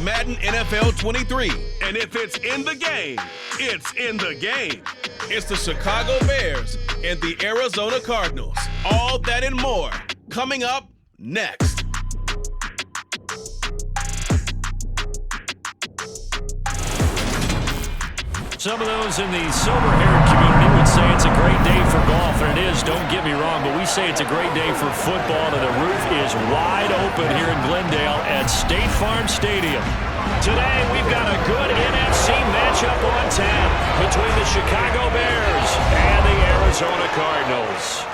Madden NFL 23. And if it's in the game, it's in the game. It's the Chicago Bears and the Arizona Cardinals. All that and more coming up next. Some of those in the silver-haired community would say it's a great day for golf, and it is, don't get me wrong, but we say it's a great day for football, and the roof is wide open here in Glendale at State Farm Stadium. Today, we've got a good NFC matchup on tap between the Chicago Bears and the Arizona Cardinals.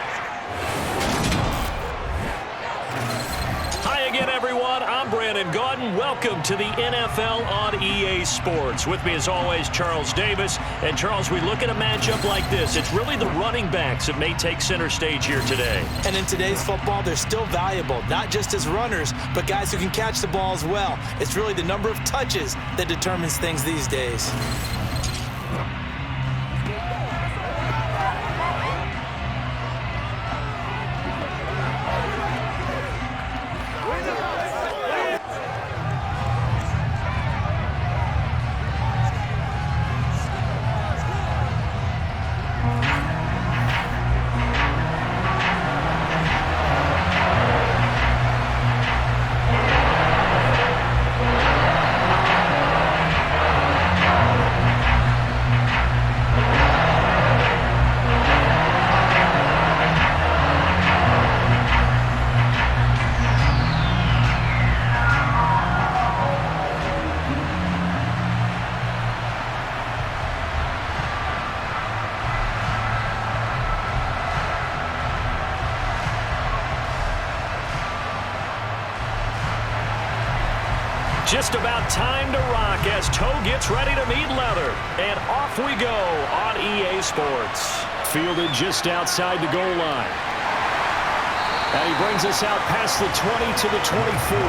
Hi again, everyone. I'm Brandon Gaudin. Welcome to the NFL on EA Sports. With me, as always, Charles Davis. And, Charles, we look at a matchup like this. It's really the running backs that may take center stage here today. And in today's football, they're still valuable, not just as runners, but guys who can catch the ball as well. It's really the number of touches that determines things these days. Just about time to rock as toe gets ready to meet leather. And off we go on EA Sports. Fielded just outside the goal line. And he brings us out past the 20 to the 24.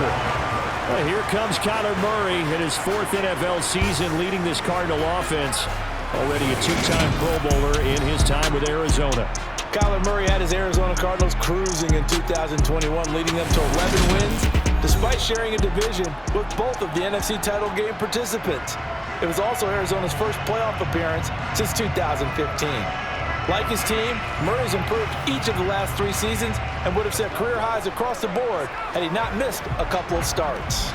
Well, here comes Kyler Murray in his fourth NFL season leading this Cardinal offense. Already a two-time Pro Bowler in his time with Arizona. Kyler Murray had his Arizona Cardinals cruising in 2021, leading them to 11 wins, despite sharing a division with both of the NFC title game participants. It was also Arizona's first playoff appearance since 2015. Like his team, Murray's improved each of the last 3 seasons and would have set career highs across the board had he not missed a couple of starts.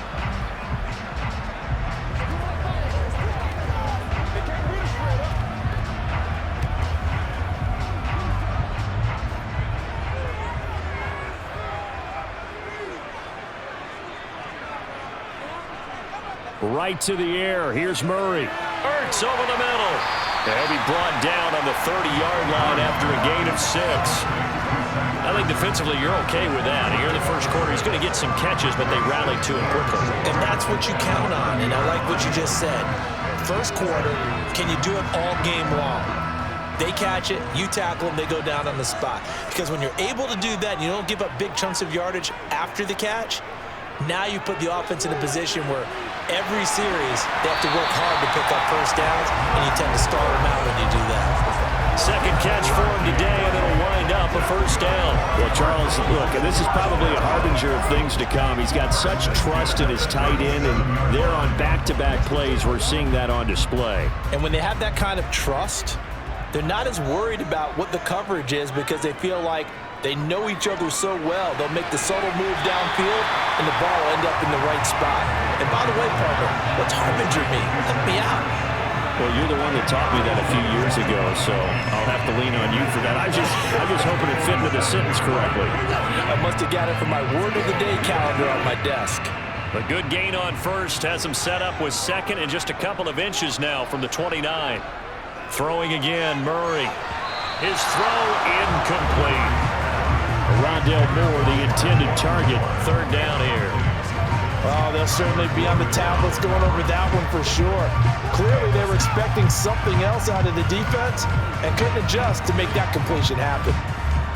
Right to the air. Here's Murray. Ertz over the middle. He'll be brought down on the 30-yard line after a gain of 6. I think defensively you're okay with that. Here in the first quarter, he's going to get some catches, but they rallied to him quickly. And that's what you count on, and I like what you just said. First quarter, can you do it all game long? They catch it, you tackle them, they go down on the spot. Because when you're able to do that and you don't give up big chunks of yardage after the catch, now you put the offense in a position where every series they have to work hard to pick up first downs, and you tend to stall them out when you do that. Second catch for him today, and it'll wind up a first down. Well, Charles, look, and this is probably a harbinger of things to come. He's got such trust in his tight end, and they're on back-to-back plays. We're seeing that on display. And when they have that kind of trust, they're not as worried about what the coverage is because they feel like they know each other so well. They'll make the subtle move downfield, and the ball will end up in the right spot. And by the way, partner, what's harbinger mean? Help me out. Well, you're the one that taught me that a few years ago, so I'll have to lean on you for that. I was just hoping it fit into the sentence correctly. I must have got it from my word of the day calendar on my desk. A good gain on first has him set up with second and just a couple of inches now from the 29. Throwing again, Murray. His throw incomplete. Rondell Moore, the intended target, third down here. Oh, they'll certainly be on the tablets going over that one for sure. Clearly, they were expecting something else out of the defense and couldn't adjust to make that completion happen.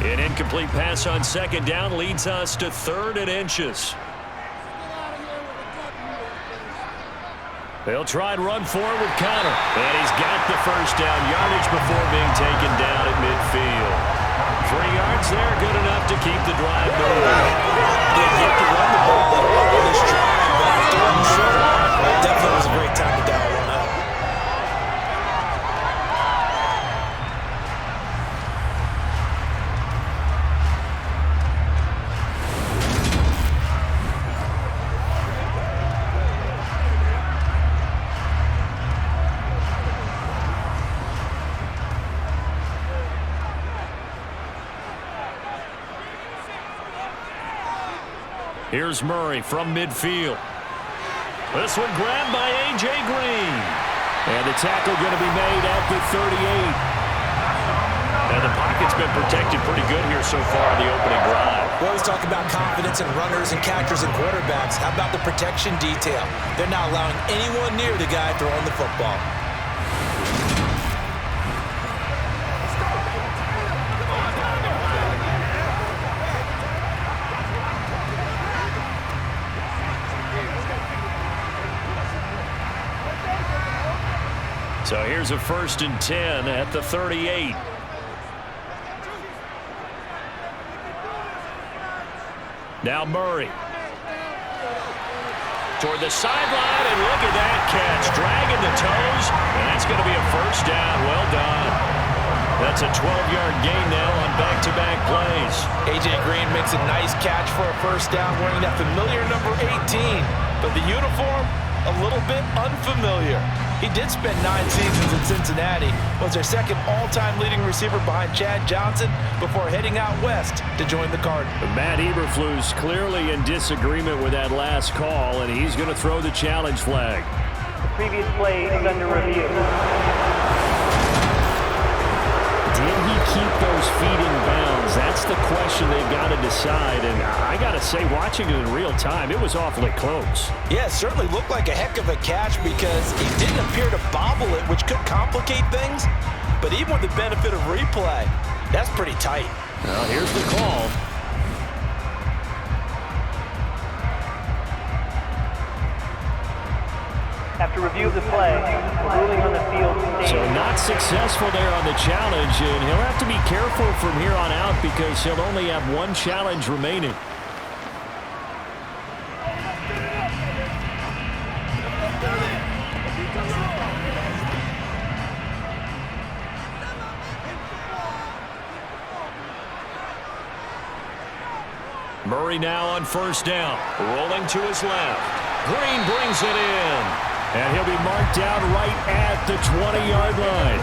An incomplete pass on second down leads us to 3rd and inches. They'll try and run forward with Connor. And he's got the first down yardage before being taken down at midfield. 3 yards there, good enough to keep the drive moving. They get to run the ball on this drive, but third and short, Definitely was a great time to dial one up. Here's Murray from midfield. This one grabbed by A.J. Green. And the tackle going to be made at the 38. And the pocket's been protected pretty good here so far in the opening drive. We always talk about confidence in runners and catchers and quarterbacks. How about the protection detail? They're not allowing anyone near the guy throwing the football. So here's a 1st and 10 at the 38. Now Murray. Toward the sideline, and look at that catch. Dragging the toes, and that's going to be a 1st down. Well done. That's a 12-yard gain now on back-to-back plays. A.J. Green makes a nice catch for a 1st down, wearing that familiar number 18. But the uniform, a little bit unfamiliar. He did spend 9 seasons in Cincinnati, was their 2nd all-time leading receiver behind Chad Johnson before heading out west to join the Cardinals. Matt Eberflus clearly in disagreement with that last call, and he's going to throw the challenge flag. The previous play is under review. Did he keep those feet in bounds? That's the question they've got to decide. And I got to say, watching it in real time, it was awfully close. Yeah, it certainly looked like a heck of a catch because he didn't appear to bobble it, which could complicate things. But even with the benefit of replay, that's pretty tight. Well, here's the call. After review of the play, the ruling on the field states. So not successful there on the challenge, and he'll have to be careful from here on out because he'll only have 1 challenge remaining. Murray now on 1st down, rolling to his left. Green brings it in. And he'll be marked down right at the 20-yard line.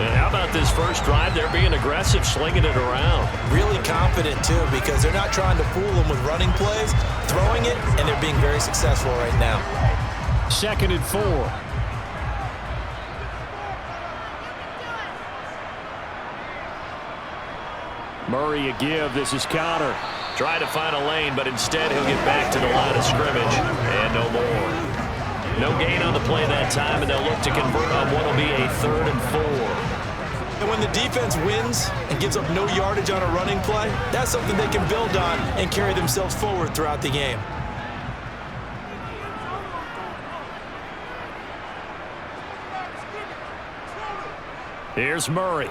And how about this first drive? They're being aggressive, slinging it around. Really confident, too, because they're not trying to fool them with running plays, throwing it, and they're being very successful right now. 2nd and 4. Murray a give. This is Cotter. Trying to find a lane, but instead he'll get back to the line of scrimmage. And no more. No gain on the play that time, and they'll look to convert on what will be a 3rd and 4. And when the defense wins and gives up no yardage on a running play, that's something they can build on and carry themselves forward throughout the game. Here's Murray.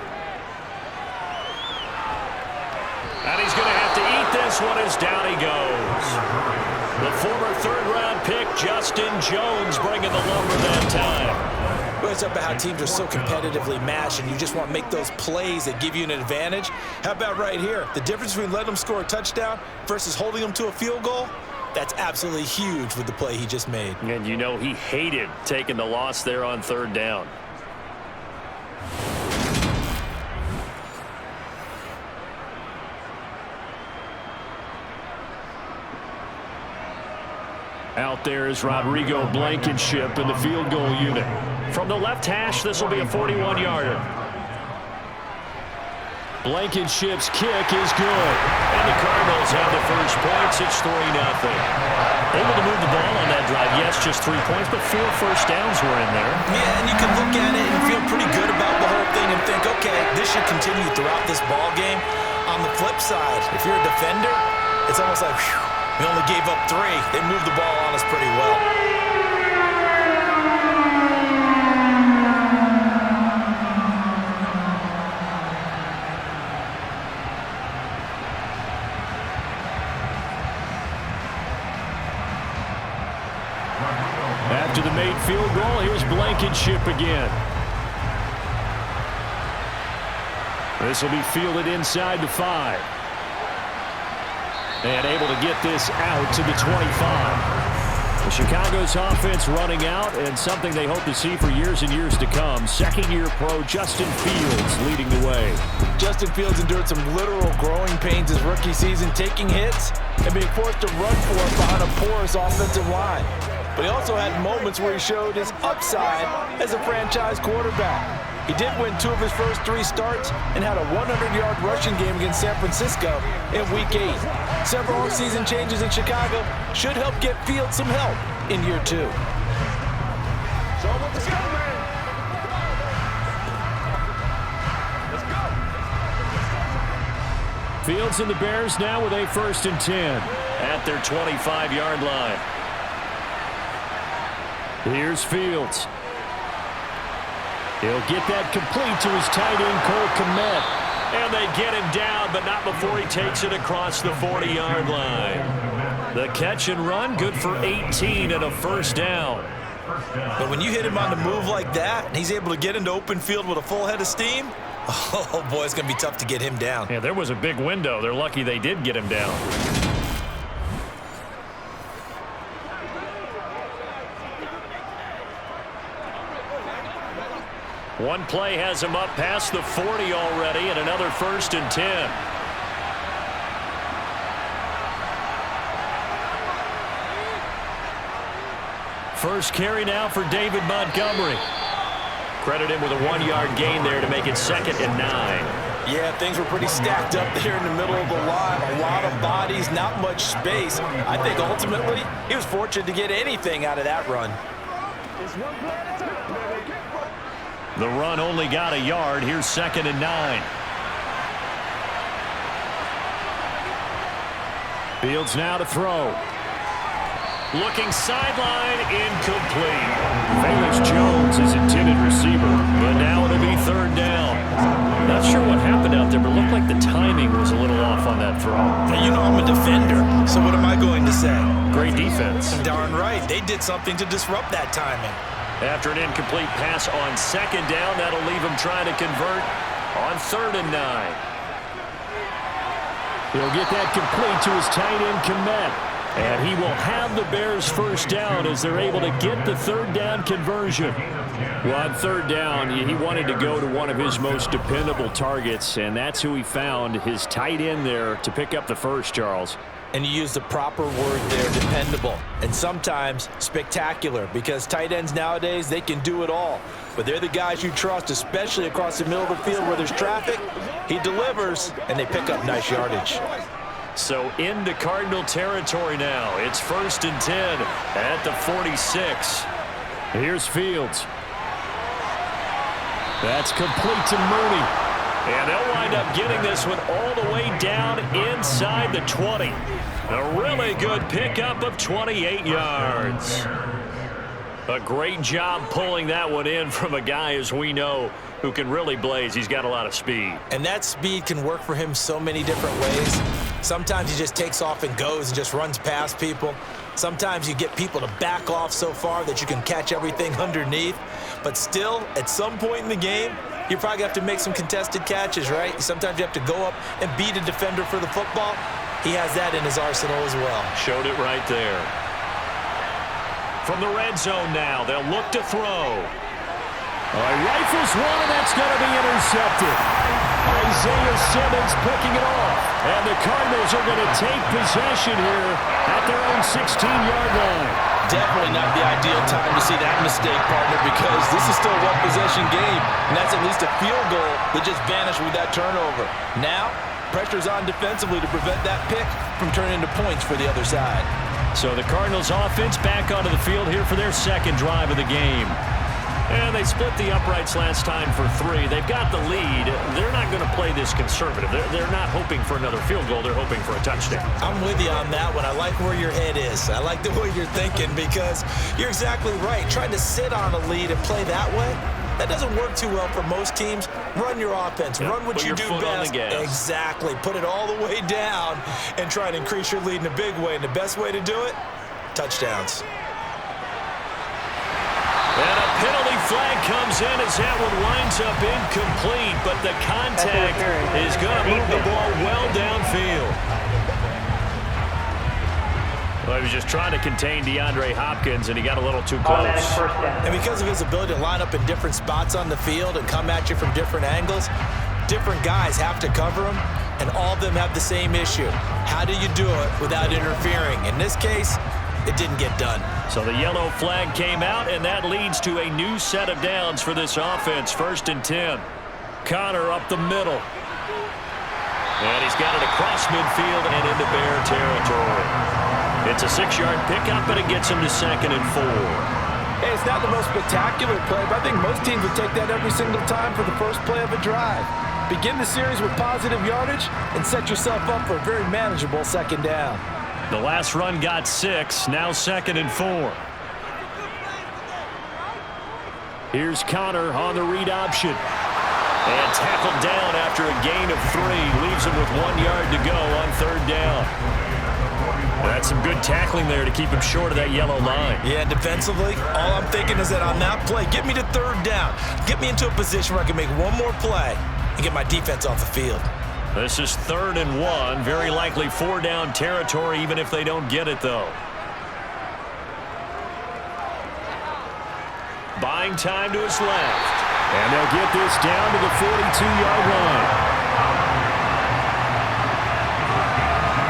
And he's going to have to eat this one as down he goes. The former 3rd-round pick, Justin Jones, bringing the lumber that time. Well, it's about how teams are so competitively matched, and you just want to make those plays that give you an advantage. How about right here? The difference between letting them score a touchdown versus holding them to a field goal, that's absolutely huge with the play he just made. And you know he hated taking the loss there on 3rd down. Out there is Rodrigo Blankenship in the field goal unit. From the left hash, this will be a 41-yarder. Blankenship's kick is good. And the Cardinals have the first points. It's 3-0. Able to move the ball on that drive. Yes, just 3 points, but 4 first downs were in there. Yeah, and you can look at it and feel pretty good about the whole thing and think, okay, this should continue throughout this ball game. On the flip side, if you're a defender, it's almost like, whew, we only gave up 3. They moved the ball on us pretty well. After the made field goal, here's Blankenship again. This will be fielded inside the 5. And able to get this out to the 25. Chicago's offense running out, and something they hope to see for years and years to come. Second-year pro Justin Fields leading the way. Justin Fields endured some literal growing pains his rookie season, taking hits and being forced to run for it behind a porous offensive line. But he also had moments where he showed his upside as a franchise quarterback. He did win 2 of his first 3 starts and had a 100-yard rushing game against San Francisco in Week 8. Several offseason changes in Chicago should help get Fields some help in year 2. Fields and the Bears now with a 1st and 10 at their 25-yard line. Here's Fields. He'll get that complete to his tight end, Cole Kmet. And they get him down, but not before he takes it across the 40-yard line. The catch and run, good for 18 and a 1st down. But when you hit him on the move like that, and he's able to get into open field with a full head of steam, oh boy, it's going to be tough to get him down. Yeah, there was a big window. They're lucky they did get him down. One play has him up past the 40 already, and another 1st and 10. First carry now for David Montgomery. Credit him with a 1-yard gain there to make it 2nd and 9. Yeah, things were pretty stacked up there in the middle of the line. A lot of bodies, not much space. I think ultimately he was fortunate to get anything out of that run. The run only got a yard. Here's 2nd and 9. Fields now to throw. Looking sideline, incomplete. Velus Jones is intended receiver, but now it'll be 3rd down. Not sure what happened out there, but it looked like the timing was a little off on that throw. Now, you know I'm a defender, so what am I going to say? Great defense. Darn right. They did something to disrupt that timing. After an incomplete pass on 2nd down, that'll leave him trying to convert on 3rd and 9. He'll get that complete to his tight end, Kmet. And he will have the Bears' 1st down as they're able to get the 3rd down conversion. Well, on 3rd down, he wanted to go to one of his most dependable targets, and that's who he found, his tight end there, to pick up the 1st, Charles. And you use the proper word there, dependable, and sometimes spectacular, because tight ends nowadays, they can do it all. But they're the guys you trust, especially across the middle of the field where there's traffic. He delivers, and they pick up nice yardage. So into Cardinal territory now. It's 1st and 10 at the 46. Here's Fields. That's complete to Mooney. And they'll wind up getting this one all the way down inside the 20. A really good pickup of 28 yards. A great job pulling that one in from a guy, as we know, who can really blaze. He's got a lot of speed. And that speed can work for him so many different ways. Sometimes he just takes off and goes and just runs past people. Sometimes you get people to back off so far that you can catch everything underneath. But still, at some point in the game, you probably have to make some contested catches, right? Sometimes you have to go up and beat a defender for the football. He has that in his arsenal as well. Showed it right there. From the red zone now, they'll look to throw. Rifles one, and that's going to be intercepted. Isaiah Simmons picking it off. And the Cardinals are going to take possession here at their own 16-yard line. Definitely not the ideal time to see that mistake, partner, because this is still a one-possession game, and that's at least a field goal that just vanished with that turnover. Now, pressure's on defensively to prevent that pick from turning into points for the other side. So the Cardinals offense back onto the field here for their 2nd drive of the game. And they split the uprights last time for 3. They've got the lead. They're not going to play this conservative. They're not hoping for another field goal. They're hoping for a touchdown. I'm with you on that one. I like where your head is. I like the way you're thinking, because you're exactly right. Trying to sit on a lead and play that way, that doesn't work too well for most teams. Run your offense. Yep. Run what you do best. Exactly. Put it all the way down and try to increase your lead in a big way. And the best way to do it, touchdowns. penalty flag comes in as that one winds up incomplete, but the contact is going to move the ball well downfield. Well, he was just trying to contain DeAndre Hopkins, and he got a little too close. And because of his ability to line up in different spots on the field and come at you from different angles, different guys have to cover him, and all of them have the same issue. How do you do it without interfering? In this case, it didn't get done. So the yellow flag came out, and that leads to a new set of downs for this offense. 1st and 10. Connor up the middle. And he's got it across midfield and into Bear territory. It's a 6-yard pickup, but it gets him to 2nd and 4. Hey, it's not the most spectacular play, but I think most teams would take that every single time for the first play of a drive. Begin the series with positive yardage and set yourself up for a very manageable 2nd down. The last run got 6, now 2nd and 4. Here's Connor on the read option. And tackled down after a gain of 3. Leaves him with 1 yard to go on 3rd down. That's some good tackling there to keep him short of that yellow line. Yeah, defensively, all I'm thinking is that on that play, get me to 3rd down. Get me into a position where I can make one more play and get my defense off the field. This is 3rd and 1. Very likely 4-down territory, even if they don't get it, though. Buying time to his left. And they'll get this down to the 42-yard line.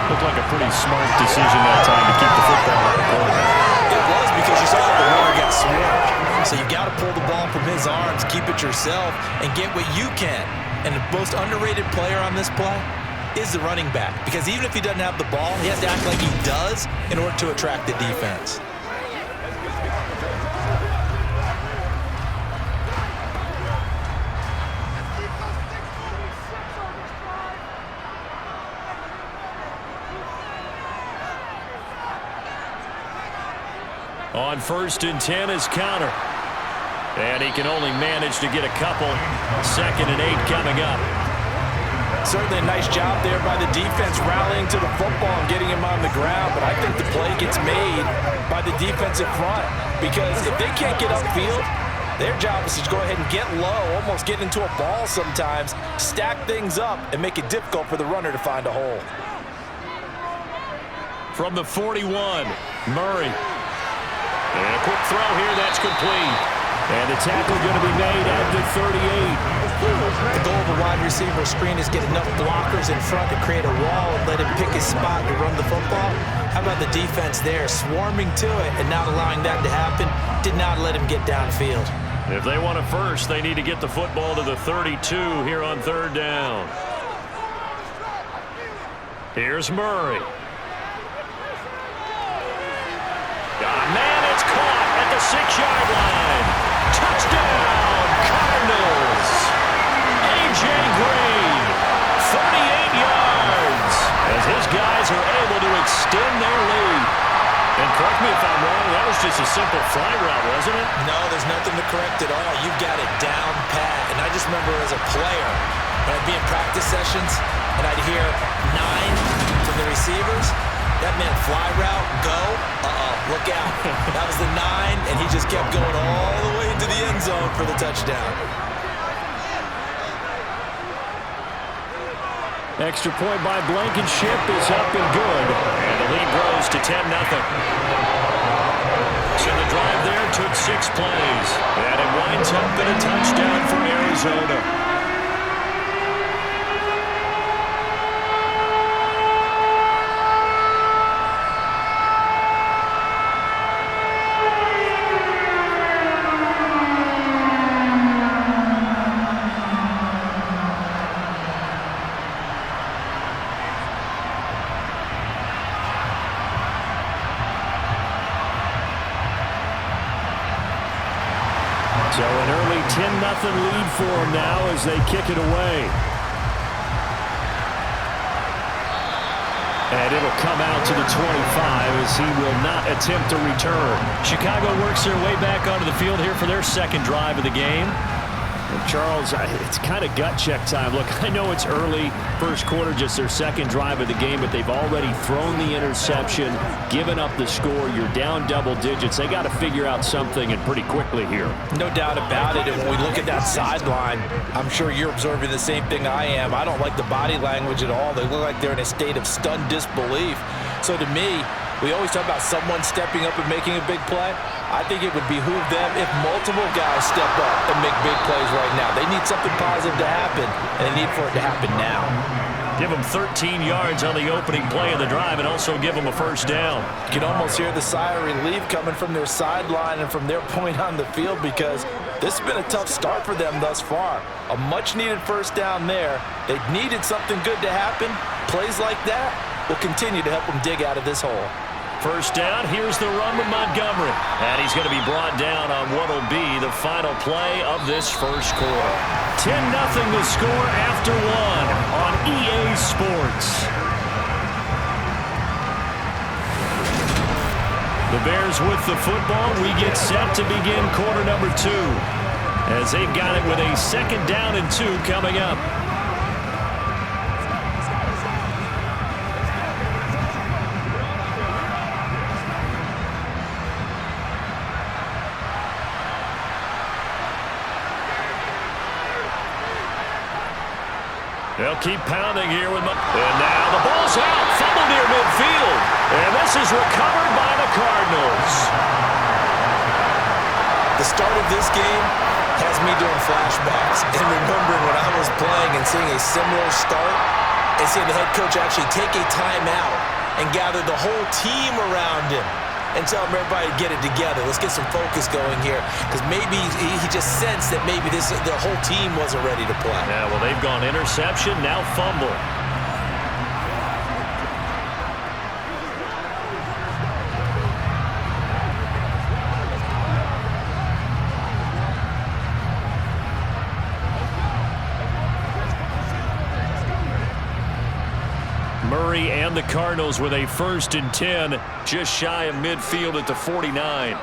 Looked like a pretty smart decision that time to keep the football on the quarterback. It was, because you saw the runner get swarmed. So you got to pull the ball from his arms, keep it yourself, and get what you can. And the most underrated player on this play is the running back. Because even if he doesn't have the ball, he has to act like he does in order to attract the defense. On 1st and 10 is Connor. And he can only manage to get a couple. 2nd and 8 coming up. Certainly a nice job there by the defense rallying to the football and getting him on the ground. But I think the play gets made by the defensive front. Because if they can't get upfield, their job is to go ahead and get low, almost get into a ball sometimes, stack things up, and make it difficult for the runner to find a hole. From the 41, Murray. And a quick throw here, that's complete. And the tackle going to be made at the 38. The goal of a wide receiver screen is get enough blockers in front to create a wall and let him pick his spot to run the football. How about the defense there, swarming to it and not allowing that to happen? Did not let him get downfield. If they want a first, they need to get the football to the 32 here on 3rd down. Here's Murray. Man, it's caught at the 6-yard line. Touchdown, Cardinals. A.J. Green, 38 yards, as his guys are able to extend their lead. And correct me if I'm wrong, that was just a simple fly route, wasn't it? No, there's nothing to correct at all. You've got it down pat. And I just remember as a player, when I'd be in practice sessions, and I'd hear 9 from the receivers, that meant fly route, go, look out. That was the 9, and he just kept going all the way into the end zone for the touchdown. Extra point by Blankenship is up and good. And the lead grows to 10-0. So the drive there took 6 plays. And it winds up in a touchdown for Arizona. So an early 10-0 lead for them now as they kick it away. And it'll come out to the 25 as he will not attempt to return. Chicago works their way back onto the field here for their second drive of the game. And Charles, it's kind of gut check time. Look, I know it's early, first quarter, just their second drive of the game, but they've already thrown the interception, given up the score. You're down double digits. They got to figure out something, and pretty quickly here. No doubt about it. And when we look at that sideline, I'm sure you're observing the same thing I am. I don't like the body language at all. They look like they're in a state of stunned disbelief. So to me, we always talk about someone stepping up and making a big play. I think it would behoove them if multiple guys step up and make big plays right now. They need something positive to happen, and they need for it to happen now. Give them 13 yards on the opening play of the drive and also give them a first down. You can almost hear the sigh of relief coming from their sideline and from their point on the field, because this has been a tough start for them thus far. A much-needed first down there. They needed something good to happen. Plays like that will continue to help them dig out of this hole. First down, here's the run with Montgomery. And he's going to be brought down on what will be the final play of this first quarter. 10-0 the score after one on EA Sports. The Bears with the football. We get set to begin quarter number 2, as they've got it with a second down and 2 coming up. They'll keep pounding here with and now the ball's out, fumbled near midfield, and this is recovered by the Cardinals. The start of this game has me doing flashbacks and remembering when I was playing and seeing a similar start and seeing the head coach actually take a timeout and gather the whole team around him and tell him everybody to get it together. Let's get some focus going here, because maybe he just sensed that maybe the whole team wasn't ready to play. Yeah, well, they've gone interception, now fumble. Murray and the Cardinals with a 1st and 10, just shy of midfield at the 49.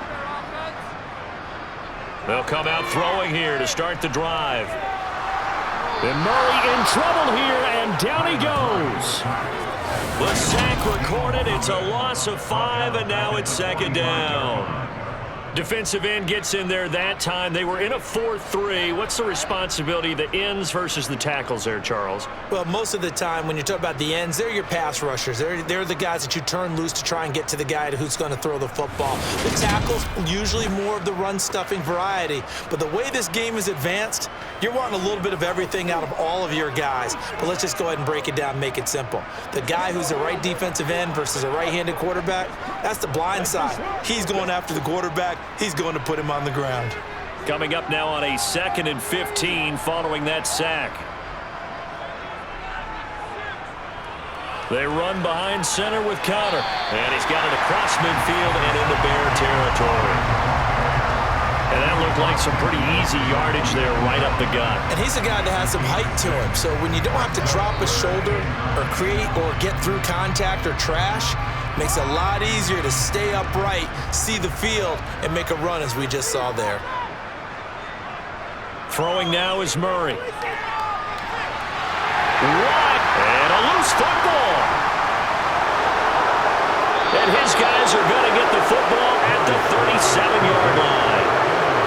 They'll come out throwing here to start the drive. And Murray in trouble here, and down he goes. The sack recorded. It's a loss of 5, and now it's second down. Defensive end gets in there that time. They were in a 4-3. What's the responsibility of the ends versus the tackles there, Charles? Well, most of the time when you talk about the ends, they're your pass rushers. They're the guys that you turn loose to try and get to the guy who's going to throw the football. The tackles, usually more of the run-stuffing variety. But the way this game is advanced, you're wanting a little bit of everything out of all of your guys. But let's just go ahead and break it down and make it simple. The guy who's a right defensive end versus a right-handed quarterback, that's the blind side. He's going after the quarterback. He's going to put him on the ground. Coming up now on a 2nd and 15 following that sack. They run behind center with Connor. And he's got it across midfield and into Bear territory. And that looked like some pretty easy yardage there right up the gut. And he's a guy that has some height to him. So when you don't have to drop a shoulder or create or get through contact or trash, makes it a lot easier to stay upright, see the field, and make a run as we just saw there. Throwing now is Murray. What? And a loose football. And his guys are going to get the football at the 37-yard line.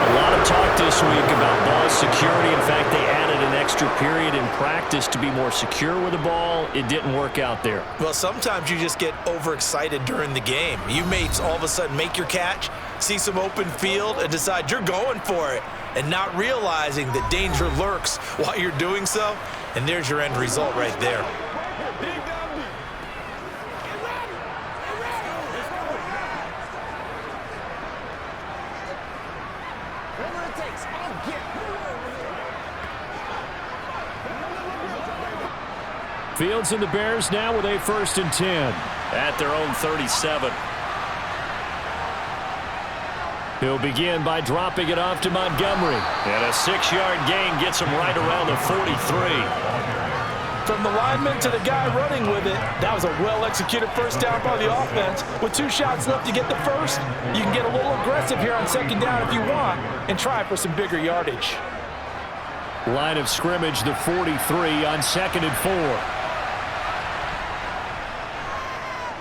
A lot of talk this week about ball security. In fact, they added an extra period in practice to be more secure with the ball. It didn't work out there. Well, sometimes you just get overexcited during the game. You may all of a sudden make your catch, see some open field, and decide you're going for it, and not realizing that danger lurks while you're doing so. And there's your end result right there. Fields and the Bears now with a 1st and 10 at their own 37. He'll begin by dropping it off to Montgomery. And a 6-yard gain gets him right around the 43. From the lineman to the guy running with it, that was a well-executed first down by the offense. With 2 shots left to get the first, you can get a little aggressive here on 2nd down if you want and try for some bigger yardage. Line of scrimmage, the 43 on 2nd and 4.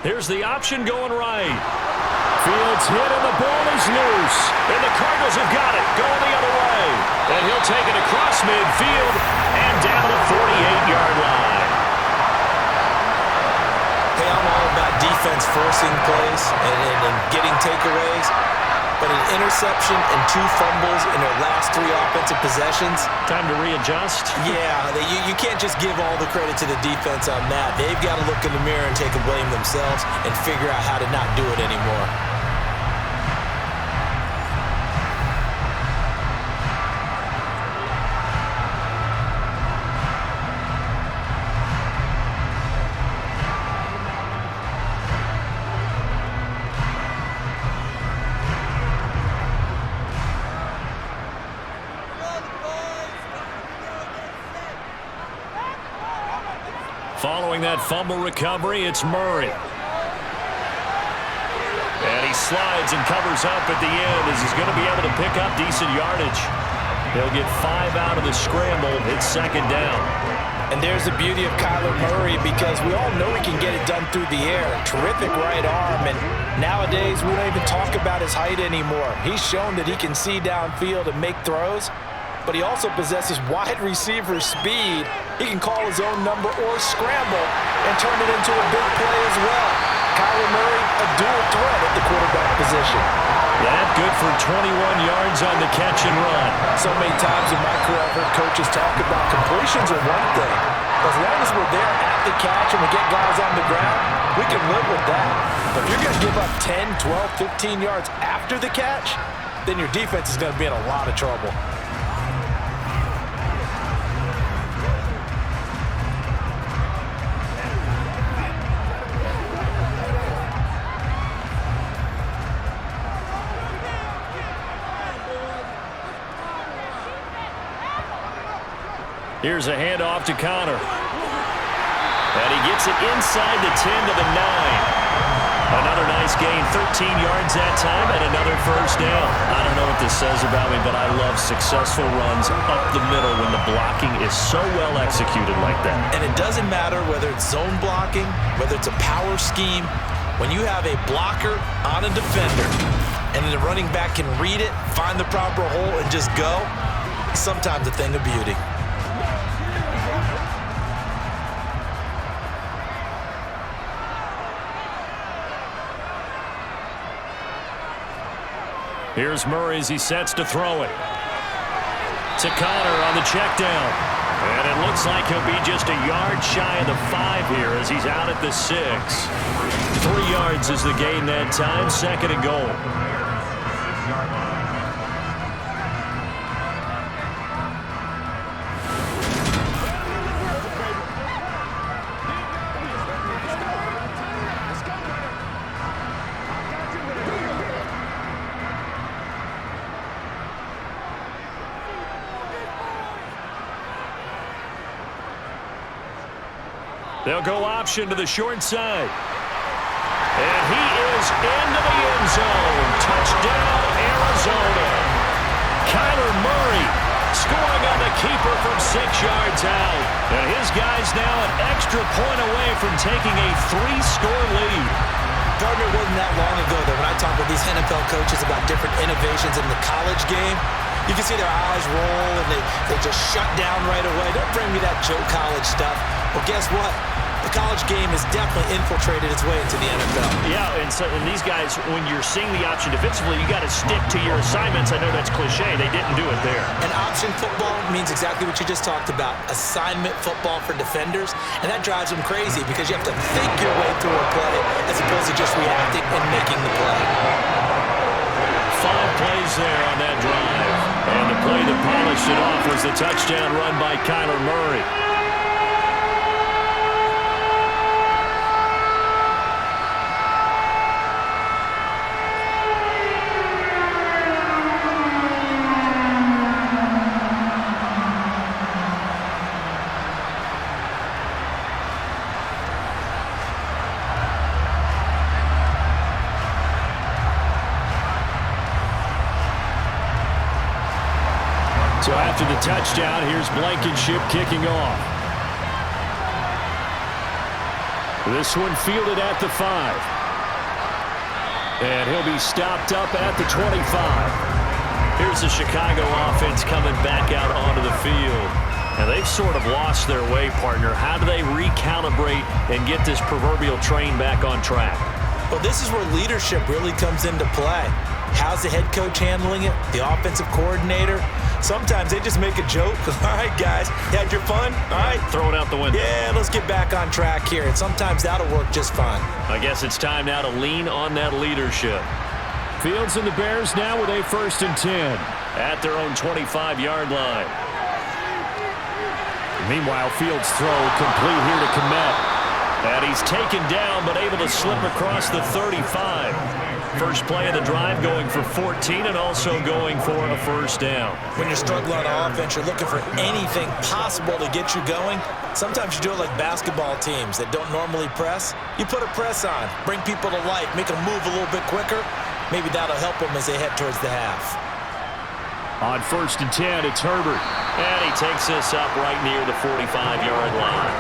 Here's the option going right. Fields hit and the ball is loose. And the Cardinals have got it, going the other way. And he'll take it across midfield and down the 48-yard line. Hey, I'm all about defense forcing plays and getting takeaways. But an interception and 2 fumbles in their last 3 offensive possessions. Time to readjust? Yeah, you can't just give all the credit to the defense on that. They've got to look in the mirror and take a blame themselves and figure out how to not do it anymore. Following that fumble recovery, it's Murray. And he slides and covers up at the end as he's going to be able to pick up decent yardage. He'll get 5 out of the scramble. It's 2nd down. And there's the beauty of Kyler Murray, because we all know he can get it done through the air. Terrific right arm, and nowadays we don't even talk about his height anymore. He's shown that he can see downfield and make throws, but he also possesses wide receiver speed. He can call his own number or scramble and turn it into a big play as well. Kyler Murray, a dual threat at the quarterback position. That good for 21 yards on the catch and run. So many times in my career, I've heard coaches talk about completions are one thing. As long as we're there at the catch and we get guys on the ground, we can live with that. But if you're going to give up 10, 12, 15 yards after the catch, then your defense is going to be in a lot of trouble. Here's a handoff to Connor. And he gets it inside the 10 to the 9. Another nice gain, 13 yards that time, and another first down. I don't know what this says about me, but I love successful runs up the middle when the blocking is so well executed like that. And it doesn't matter whether it's zone blocking, whether it's a power scheme. When you have a blocker on a defender and the running back can read it, find the proper hole, and just go, sometimes a thing of beauty. Here's Murray as he sets to throw it. To Connor on the check down. And it looks like he'll be just a yard shy of the 5 here as he's out at the 6. 3 yards is the gain that time, 2nd and goal. They'll go option to the short side. And he is into the end zone. Touchdown, Arizona. Kyler Murray scoring on the keeper from 6 yards out. And his guy's now an extra point away from taking a 3-score lead. Gardner, it wasn't that long ago that when I talk with these NFL coaches about different innovations in the college game, you can see their eyes roll and they just shut down right away. Don't bring me that Joe College stuff. Well, guess what? The college game has definitely infiltrated its way into the NFL. Yeah, and these guys, when you're seeing the option defensively, you got to stick to your assignments. I know that's cliche. They didn't do it there. And option football means exactly what you just talked about, assignment football for defenders, and that drives them crazy because you have to think your way through a play as opposed to just reacting and making the play. 5 plays there on that drive. And the play that polished it off was the touchdown run by Kyler Murray. So after the touchdown, here's Blankenship kicking off. This one fielded at the 5. And he'll be stopped up at the 25. Here's the Chicago offense coming back out onto the field. And they've sort of lost their way, partner. How do they recalibrate and get this proverbial train back on track? Well, this is where leadership really comes into play. How's the head coach handling it? The offensive coordinator? Sometimes they just make a joke. All right, guys, you had your fun? All right. Throw it out the window. Yeah, let's get back on track here. And sometimes that'll work just fine. I guess it's time now to lean on that leadership. Fields and the Bears now with a 1st and 10 at their own 25-yard line. Meanwhile, Fields' throw complete here to Kmet. And he's taken down but able to slip across the 35. First play of the drive going for 14 and also going for a 1st down. When you're struggling on offense, you're looking for anything possible to get you going. Sometimes you do it like basketball teams that don't normally press. You put a press on, bring people to life, make them move a little bit quicker. Maybe that'll help them as they head towards the half. On 1st and 10, it's Herbert. And he takes this up right near the 45-yard line.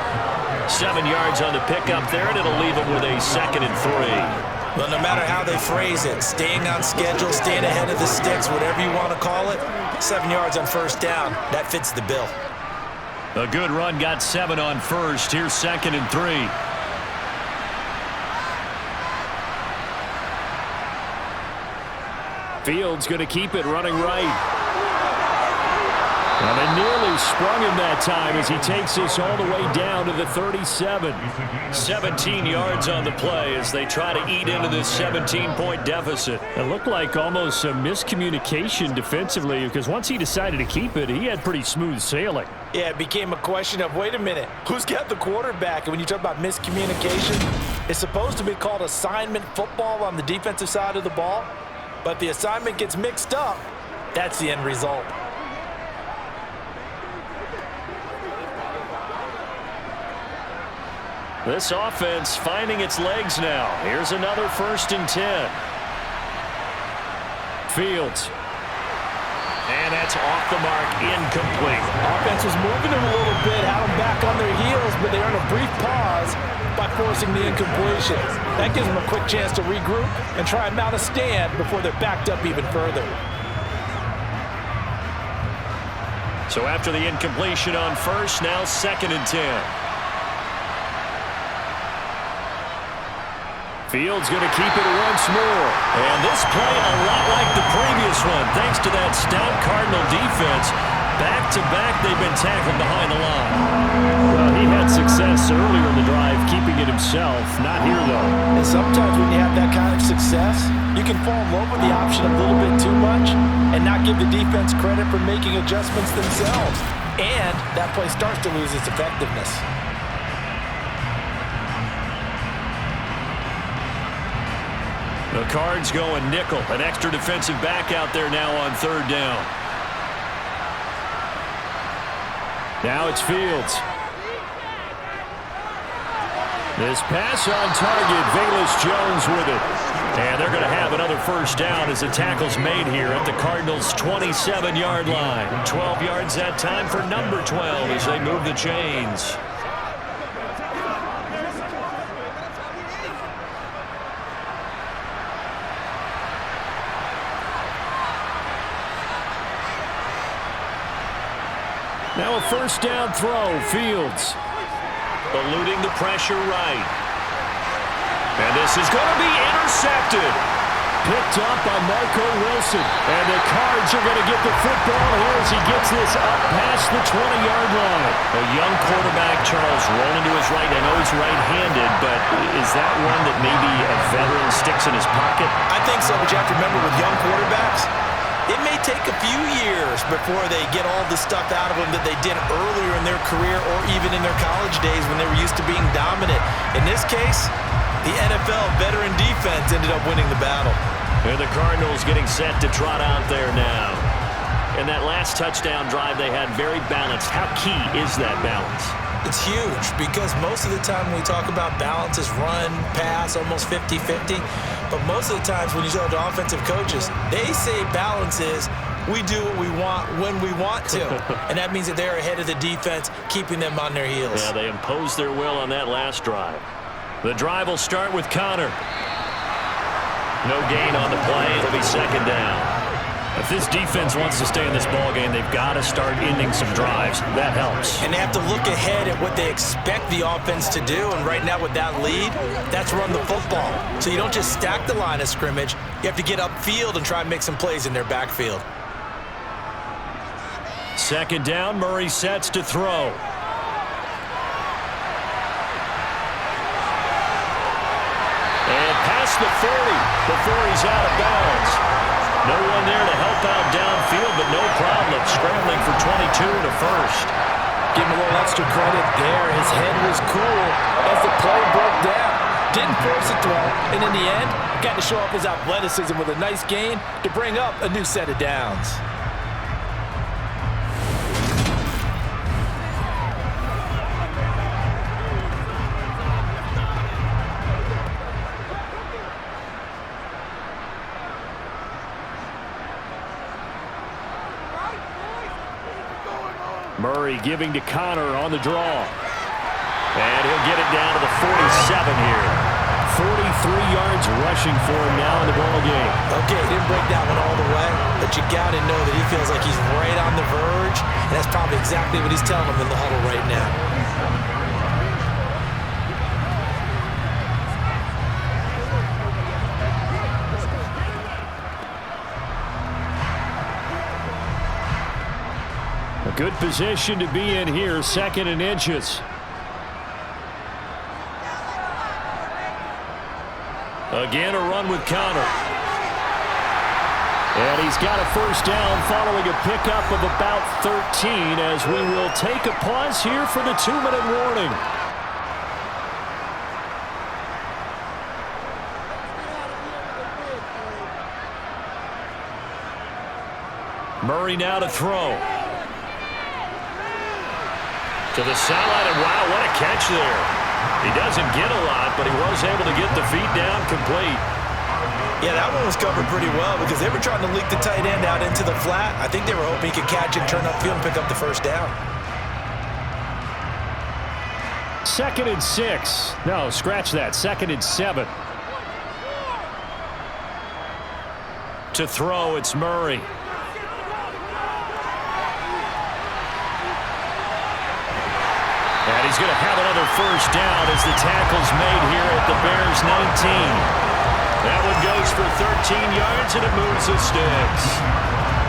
7 yards on the pickup there, and it'll leave him with a 2nd and 3. Well, no matter how they phrase it, staying on schedule, staying ahead of the sticks, whatever you want to call it, 7 yards on 1st down, that fits the bill. A good run got 7 on 1st. Here's 2nd and 3. Fields going to keep it running right. And they nearly sprung him that time as he takes this all the way down to the 37. 17 yards on the play as they try to eat into this 17-point deficit. It looked like almost a miscommunication defensively because once he decided to keep it, he had pretty smooth sailing. Yeah, it became a question of, wait a minute, who's got the quarterback? And when you talk about miscommunication, it's supposed to be called assignment football on the defensive side of the ball. But the assignment gets mixed up. That's the end result. This offense finding its legs now. Here's another 1st and 10. Fields. And that's off the mark, incomplete. Offense was moving them a little bit, had them back on their heels, but they earned a brief pause by forcing the incompletion. That gives them a quick chance to regroup and try and mount a stand before they're backed up even further. So after the incompletion on 1st, now 2nd and 10. Fields going to keep it once more. And this play a lot like the previous one, thanks to that stout Cardinal defense. Back-to-back, they've been tackled behind the line. Well, he had success earlier in the drive, keeping it himself. Not here, though. And sometimes when you have that kind of success, you can fall in love with the option a little bit too much and not give the defense credit for making adjustments themselves. And that play starts to lose its effectiveness. The Cards going nickel. An extra defensive back out there now on 3rd down. Now it's Fields. This pass on target. Velus Jones with it. And they're going to have another 1st down as the tackle's made here at the Cardinals' 27-yard line. 12 yards that time for number 12 as they move the chains. Now a 1st down throw. Fields eluding the pressure right. And this is going to be intercepted. Picked up by Marco Wilson. And the Cards are going to get the football here as he gets this up past the 20-yard line. A young quarterback, Charles, rolling to his right. I know he's right-handed, but is that one that maybe a veteran sticks in his pocket? I think so, but you have to remember with young quarterbacks, it may take a few years before they get all the stuff out of them that they did earlier in their career or even in their college days when they were used to being dominant. In this case, the NFL veteran defense ended up winning the battle. And the Cardinals getting set to trot out there now. And that last touchdown drive they had very balanced. How key is that balance? It's huge because most of the time when we talk about balance is run, pass, almost 50-50. But most of the times when you talk to offensive coaches, they say balance is We do what we want when we want to. And that means that they're ahead of the defense, keeping them on their heels. Yeah, they imposed their will on that last drive. The drive will start with Connor. No gain on the play. It'll be second down. If this defense wants to stay in this ballgame, they've got to start ending some drives. That helps. And they have to look ahead at what they expect the offense to do. And right now with that lead, that's run the football. So you don't just stack the line of scrimmage. You have to get upfield and try and make some plays in their backfield. Second down, Murray sets to throw. And past the 30 before he's out of bounds. No one there to help out downfield, but no problem scrambling for 22 to first. Give him a little extra credit there. His head was cool as the play broke down. Didn't force a throw, and in the end, got to show off his athleticism with a nice gain to bring up a new set of downs. Murray giving to Connor on the draw. And he'll get it down to the 47 here. 43 yards rushing for him now in the ballgame. Okay, he didn't break that one all the way, but you got to know that he feels like he's right on the verge, and that's probably exactly what he's telling him in the huddle right now. Good position to be in here, second and inches. Again, a run with Connor. And he's got a first down following a pickup of about 13 as we will take a pause here for the 2-minute warning. Murray now to throw. To the sideline, and wow, what a catch there. He doesn't get a lot, but he was able to get the feet down complete. Yeah, that one was covered pretty well because they were trying to leak the tight end out into the flat. I think they were hoping he could catch it, turn upfield, and pick up the first down. Second and 6. No, scratch that. Second and 7. To throw, it's Murray. And he's going to have another first down as the tackle's made here at the Bears' 19. That one goes for 13 yards, and it moves the sticks.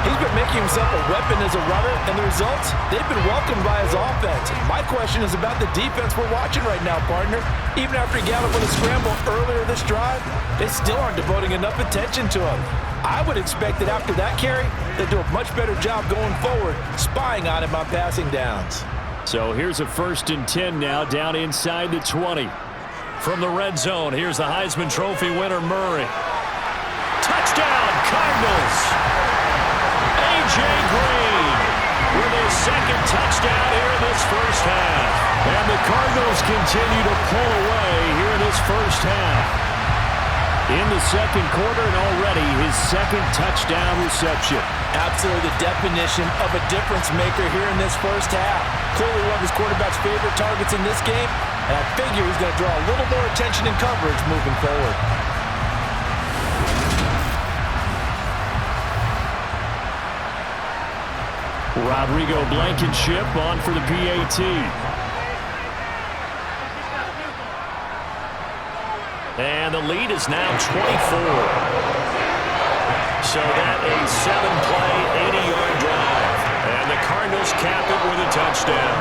He's been making himself a weapon as a runner, and the results, they've been welcomed by his offense. My question is about the defense we're watching right now, partner. Even after he got up with a scramble earlier this drive, they still aren't devoting enough attention to him. I would expect that after that carry, they'll do a much better job going forward, spying on him on passing downs. So here's a 1st and 10 now, down inside the 20. From the red zone, here's the Heisman Trophy winner, Murray. Touchdown, Cardinals! A.J. Green with his second touchdown here in this first half. And the Cardinals continue to pull away here in this first half. In the second quarter, and already his second touchdown reception. Absolutely the definition of a difference maker here in this first half. Clearly one of his quarterback's favorite targets in this game, and I figure he's going to draw a little more attention and coverage moving forward. Rodrigo Blankenship on for the PAT. And the lead is now 24. So that a 7-play, 80-yard drive. And the Cardinals cap it with a touchdown.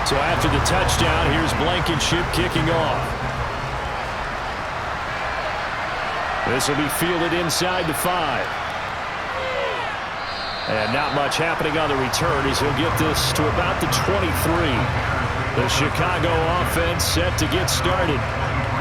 So after the touchdown, here's Blankenship kicking off. This will be fielded inside the 5. And not much happening on the return as he'll get this to about the 23. The Chicago offense set to get started.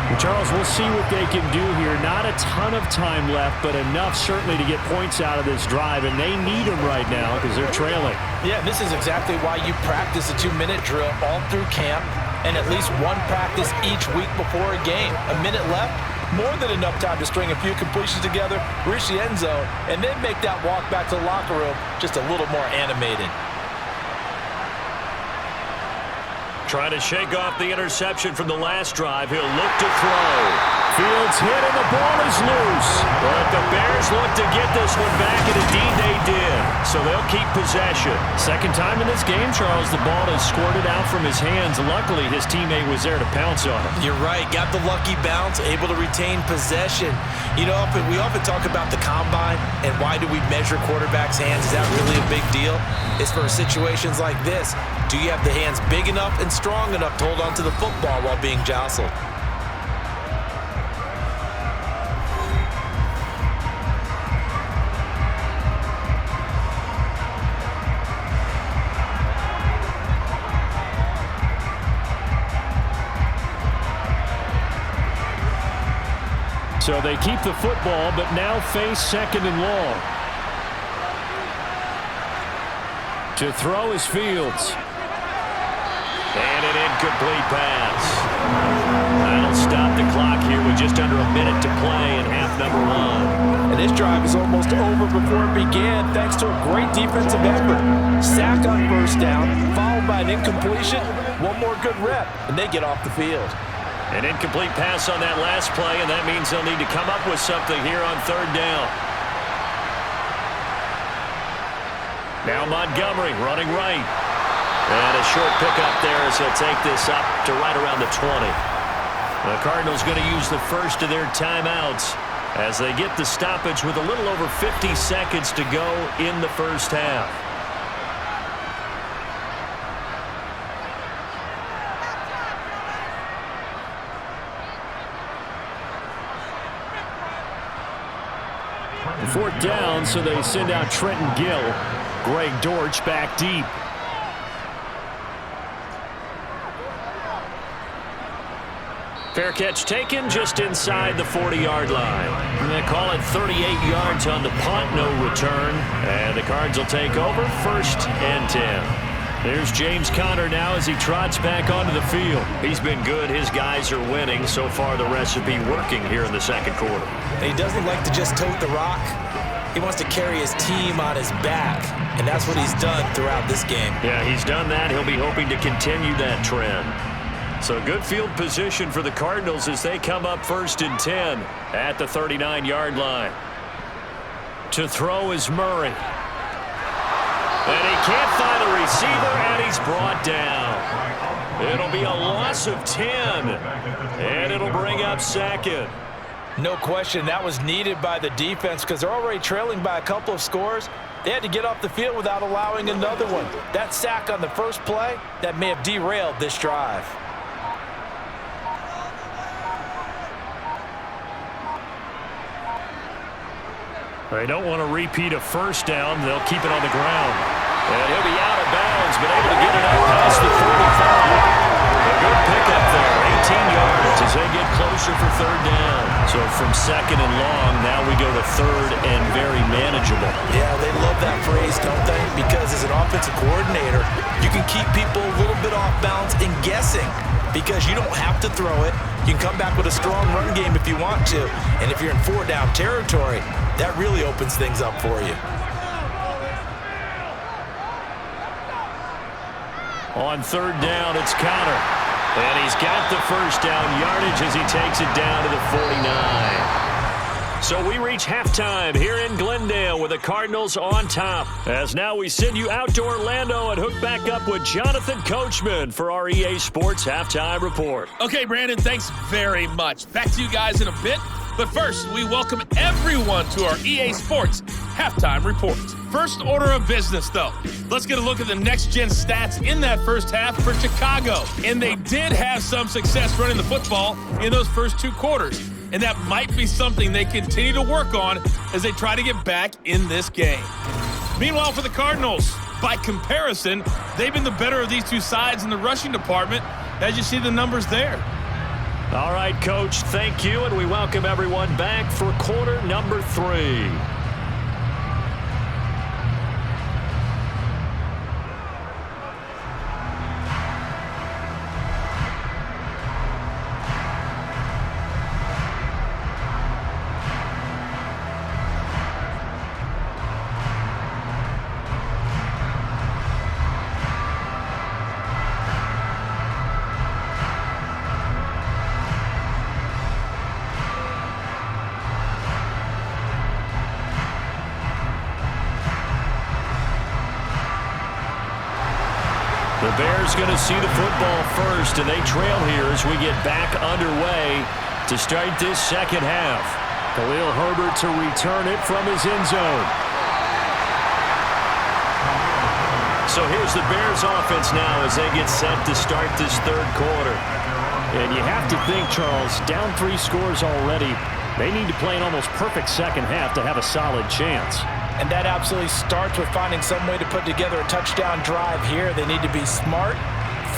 Well, Charles, we'll see what they can do here. Not a ton of time left, but enough certainly to get points out of this drive, and they need them right now because they're trailing. Yeah, this is exactly why you practice a 2-minute drill all through camp and at least one practice each week before a game. A minute left, more than enough time to string a few completions together, reach the end zone, and then make that walk back to the locker room just a little more animated. Trying to shake off the interception from the last drive. He'll look to throw. Fields hit and the ball is loose. But the Bears look to get this one back, and indeed they did. So they'll keep possession. Second time in this game, Charles, the ball has squirted out from his hands. Luckily, his teammate was there to pounce on him. You're right. Got the lucky bounce, able to retain possession. You know, we often talk about the combine and why do we measure quarterbacks' hands. Is that really a big deal? It's for situations like this. Do you have the hands big enough and strong enough to hold on to the football while being jostled? So they keep the football, but now face second and long. To throw is Fields. And an incomplete pass. That'll stop the clock here with just under a minute to play in half number one. And this drive is almost over before it began thanks to a great defensive effort. Sack on first down, followed by an incompletion. One more good rep, and they get off the field. An incomplete pass on that last play, and that means they'll need to come up with something here on third down. Now Montgomery running right. And a short pickup there as he'll take this up to right around the 20. The Cardinals going to use the first of their timeouts as they get the stoppage with a little over 50 seconds to go in the first half. Fourth down, so they send out Trenton Gill. Greg Dortch back deep. Fair catch taken just inside the 40-yard line. And they call it 38 yards on the punt, no return. And the Cards will take over, 1st and 10. There's James Conner now as he trots back onto the field. He's been good. His guys are winning. So far, the recipe working here in the second quarter. He doesn't like to just tote the rock. He wants to carry his team on his back, and that's what he's done throughout this game. Yeah, he's done that. He'll be hoping to continue that trend. So good field position for the Cardinals as they come up 1st and 10 at the 39-yard line. To throw is Murray. And he can't find a receiver, and he's brought down. It'll be a loss of 10, and it'll bring up 2nd. No question, that was needed by the defense because they're already trailing by a couple of scores. They had to get off the field without allowing another one. That sack on the first play, that may have derailed this drive. They don't want to repeat a first down. They'll keep it on the ground. And he'll be out of bounds, but able to get it out past the 35. A good pickup there, 18 yards as they get closer for 3rd down. So from 2nd and long, now we go to 3rd and very manageable. Yeah, they love that phrase, don't they? Because as an offensive coordinator, you can keep people a little bit off balance and guessing because you don't have to throw it. You can come back with a strong run game if you want to. And if you're in 4-down territory, that really opens things up for you. On 3rd down, it's Conner. And he's got the first down yardage as he takes it down to the 49. So we reach halftime here in Glendale with the Cardinals on top. As now we send you out to Orlando and hook back up with Jonathan Coachman for our EA Sports Halftime Report. Okay, Brandon, thanks very much. Back to you guys in a bit. But first, we welcome everyone to our EA Sports Halftime Report. First order of business, though. Let's get a look at the next-gen stats in that first half for Chicago. And they did have some success running the football in those first 2 quarters. And that might be something they continue to work on as they try to get back in this game. Meanwhile, for the Cardinals, by comparison, they've been the better of these two sides in the rushing department, as you see the numbers there. All right, Coach, thank you, and we welcome everyone back for quarter number 3. The Bears going to see the football first, and they trail here as we get back underway to start this second half. Khalil Herbert to return it from his end zone. So here's the Bears offense now as they get set to start this third quarter. And you have to think, Charles, down 3 scores already. They need to play an almost perfect second half to have a solid chance. And that absolutely starts with finding some way to put together a touchdown drive here. They need to be smart,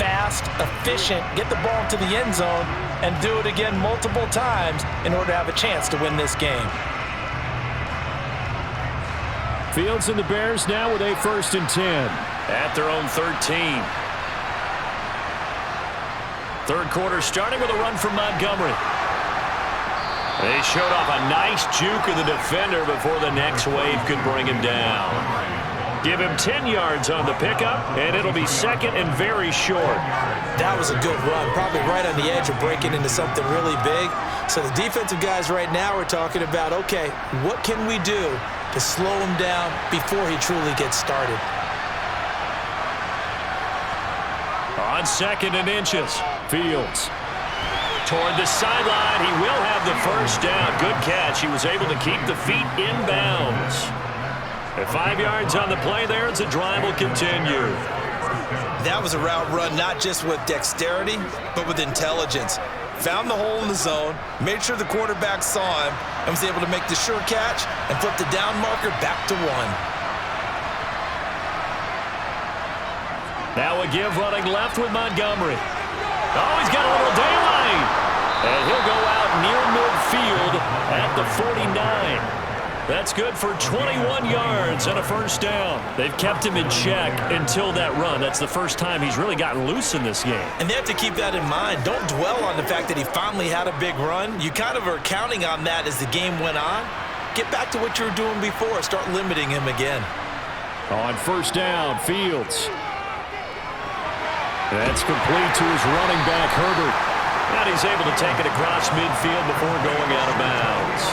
fast, efficient, get the ball to the end zone, and do it again multiple times in order to have a chance to win this game. Fields and the Bears now with a 1st and 10 at their own 13. Third quarter starting with a run from Montgomery. They showed off a nice juke of the defender before the next wave could bring him down. Give him 10 yards on the pickup, and it'll be second and very short. That was a good run, probably right on the edge of breaking into something really big. So the defensive guys right now are talking about, okay, what can we do to slow him down before he truly gets started? On 2nd and inches, Fields. Toward the sideline, he will have the first down. Good catch. He was able to keep the feet in bounds. At 5 yards on the play there, as the drive will continue. That was a route run not just with dexterity, but with intelligence. Found the hole in the zone, made sure the quarterback saw him, and was able to make the sure catch and flip the down marker back to 1. Now a give running left with Montgomery. Oh, he's got a little daylight. And he'll go out near midfield at the 49. That's good for 21 yards and a first down. They've kept him in check until that run. That's the first time he's really gotten loose in this game. And they have to keep that in mind. Don't dwell on the fact that he finally had a big run. You kind of are counting on that as the game went on. Get back to what you were doing before. Start limiting him again. On first down, Fields. That's complete to his running back, Herbert. And he's able to take it across midfield before going out of bounds.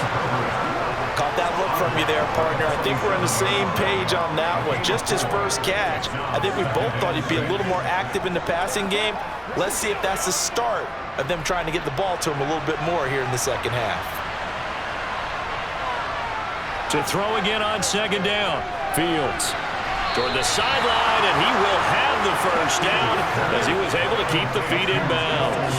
Caught that look from you there, partner. I think we're on the same page on that one. Just his first catch. I think we both thought he'd be a little more active in the passing game. Let's see if that's the start of them trying to get the ball to him a little bit more here in the second half. To throw again on 2nd down, Fields. Toward the sideline, and he will have the first down as he was able to keep the feet in bounds.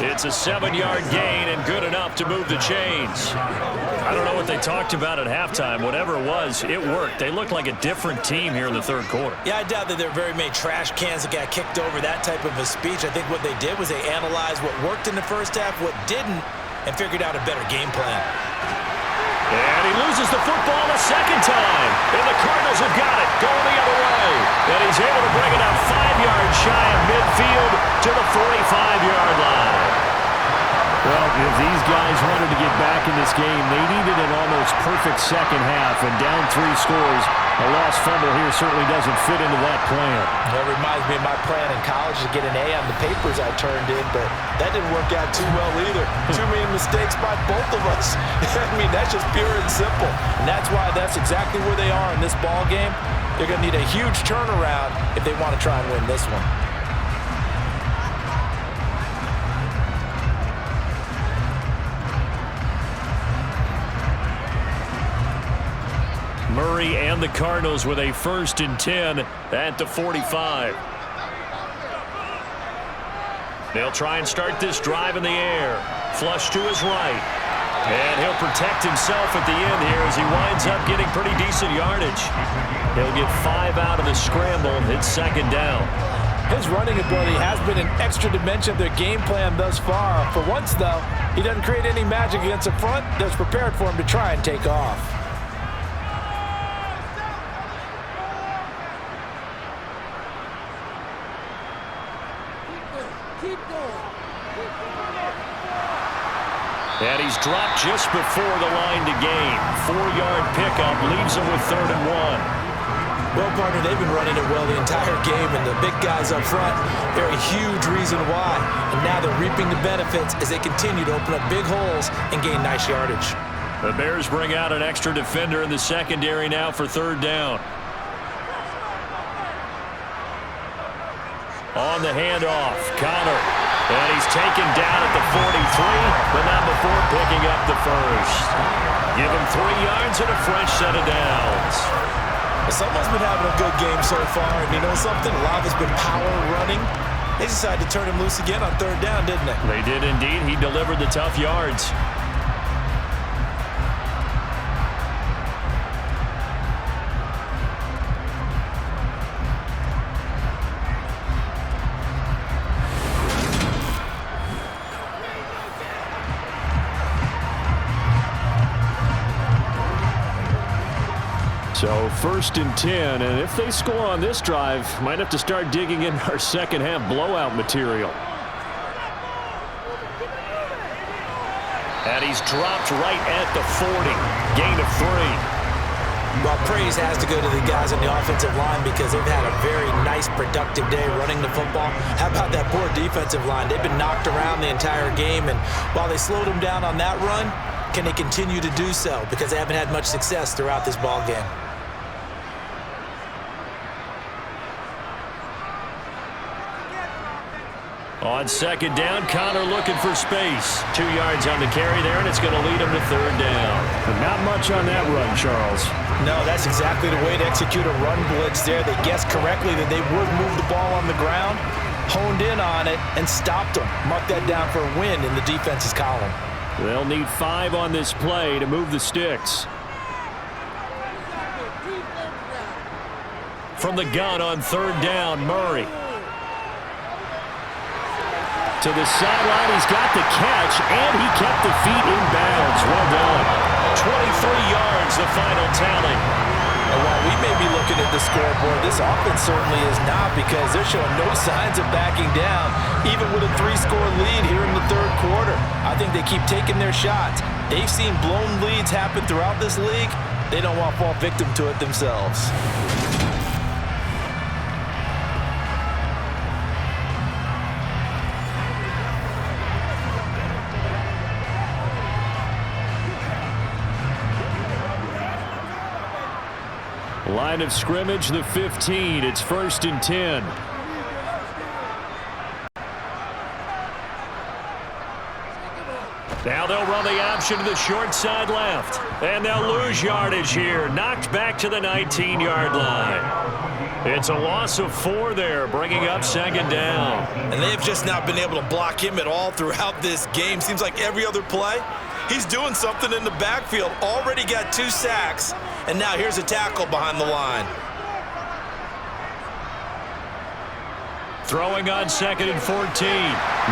It's a 7-yard gain and good enough to move the chains. I don't know what they talked about at halftime. Whatever it was, it worked. They looked like a different team here in the third quarter. Yeah, I doubt that there are very many trash cans that got kicked over, that type of a speech. I think what they did was they analyzed what worked in the first half, what didn't, and figured out a better game plan. And he loses the football a second time. And the Cardinals have got it, going the other way. And he's able to bring it up 5 yards shy of midfield to the 45-yard line. Well, if these guys wanted to get back in this game, they needed an almost perfect second half. And down 3 scores, a lost fumble here certainly doesn't fit into that plan. That reminds me of my plan in college to get an A on the papers I turned in, but that didn't work out too well either. Too many mistakes by both of us. I mean, that's just pure and simple. And that's why that's exactly where they are in this ball game. They're going to need a huge turnaround if they want to try and win this one. Murray and the Cardinals with a 1st and 10 at the 45. They'll try and start this drive in the air. Flush to his right. And he'll protect himself at the end here as he winds up getting pretty decent yardage. He'll get 5 out of the scramble. It's second down. His running ability has been an extra dimension of their game plan thus far. For once, though, he doesn't create any magic against the front that's prepared for him to try and take off. And he's dropped just before the line to gain. 4-yard pickup leaves him with 3rd and 1. Well, partner, they've been running it well the entire game, and the big guys up front, they're a huge reason why. And now they're reaping the benefits as they continue to open up big holes and gain nice yardage. The Bears bring out an extra defender in the secondary now for 3rd down. On the handoff, Connor. And he's taken down at the 43, but not before picking up the first. Give him 3 yards and a fresh set of downs. Someone's been having a good game so far, and you know something? A lot has been power running. They decided to turn him loose again on 3rd down, didn't they? They did indeed. He delivered the tough yards. So 1st and 10, and if they score on this drive, might have to start digging in our second half blowout material. And he's dropped right at the 40, gain of 3. Well, praise has to go to the guys on the offensive line because they've had a very nice, productive day running the football. How about that poor defensive line? They've been knocked around the entire game, and while they slowed them down on that run, can they continue to do so? Because they haven't had much success throughout this ball game. On 2nd down, Connor looking for space. 2 yards on the carry there, and it's going to lead him to 3rd down. But not much on that run, Charles. No, that's exactly the way to execute a run blitz there. They guessed correctly that they would move the ball on the ground, honed in on it, and stopped them. Mark that down for a win in the defense's column. They'll need 5 on this play to move the sticks. From the gun on 3rd down, Murray. To the sideline, he's got the catch, and he kept the feet in bounds. Well done. 23 yards, the final tally. And while we may be looking at the scoreboard, this offense certainly is not, because they're showing no signs of backing down, even with a 3-score lead here in the 3rd quarter. I think they keep taking their shots. They've seen blown leads happen throughout this league. They don't want to fall victim to it themselves. Line of scrimmage, the 15. It's 1st and 10. Now they'll run the option to the short side left. And they'll lose yardage here. Knocked back to the 19-yard line. It's a loss of 4 there, bringing up 2nd down. And they've just not been able to block him at all throughout this game. Seems like every other play, he's doing something in the backfield. Already got 2 sacks. And now here's a tackle behind the line. Throwing on 2nd and 14.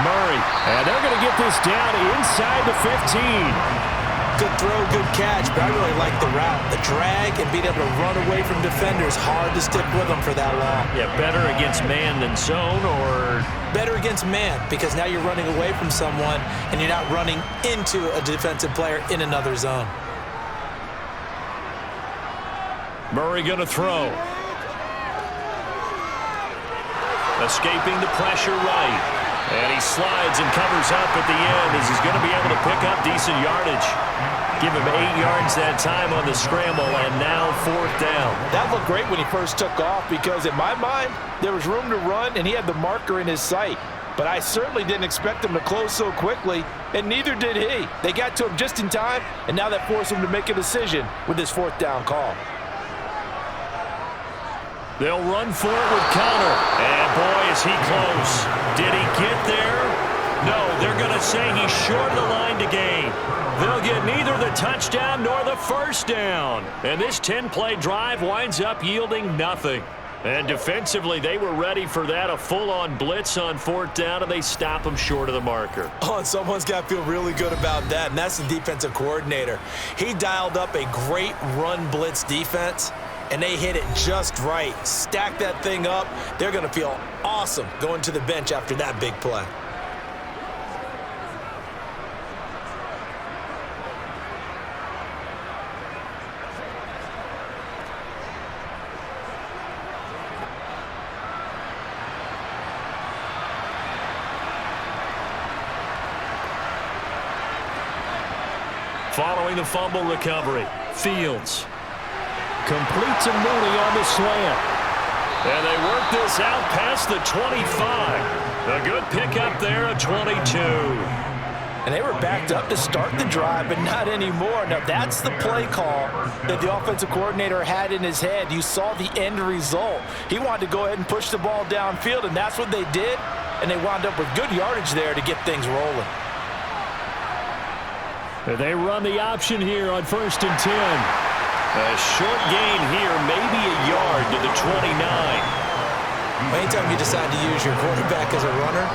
Murray. And they're going to get this down inside the 15. Good throw, good catch, but I really like the route. The drag and being able to run away from defenders. Hard to stick with them for that long. Yeah, better against man than zone, or? Better against man, because now you're running away from someone and you're not running into a defensive player in another zone. Murray going to throw. Escaping the pressure right. And he slides and covers up at the end as he's going to be able to pick up decent yardage. Give him 8 yards that time on the scramble, and now 4th down. That looked great when he first took off, because in my mind, there was room to run and he had the marker in his sight. But I certainly didn't expect him to close so quickly, and neither did he. They got to him just in time, and now that forced him to make a decision with his 4th down call. They'll run for it with Connor. And boy, is he close. Did he get there? No, they're going to say he's short of the line to gain. They'll get neither the touchdown nor the first down. And this 10-play drive winds up yielding nothing. And defensively, they were ready for that, a full-on blitz on 4th down, and they stop them short of the marker. Oh, and someone's got to feel really good about that, and that's the defensive coordinator. He dialed up a great run blitz defense, and they hit it just right. Stack that thing up. They're going to feel awesome going to the bench after that big play. Following the fumble recovery, Fields completes a Mooney on the slant. And they work this out past the 25. A good pickup there, a 22. And they were backed up to start the drive, but not anymore. Now, that's the play call that the offensive coordinator had in his head. You saw the end result. He wanted to go ahead and push the ball downfield, and that's what they did. And they wound up with good yardage there to get things rolling. They run the option here on 1st and 10. A short gain here, maybe a yard to the 29. Anytime you decide to use your quarterback as a runner,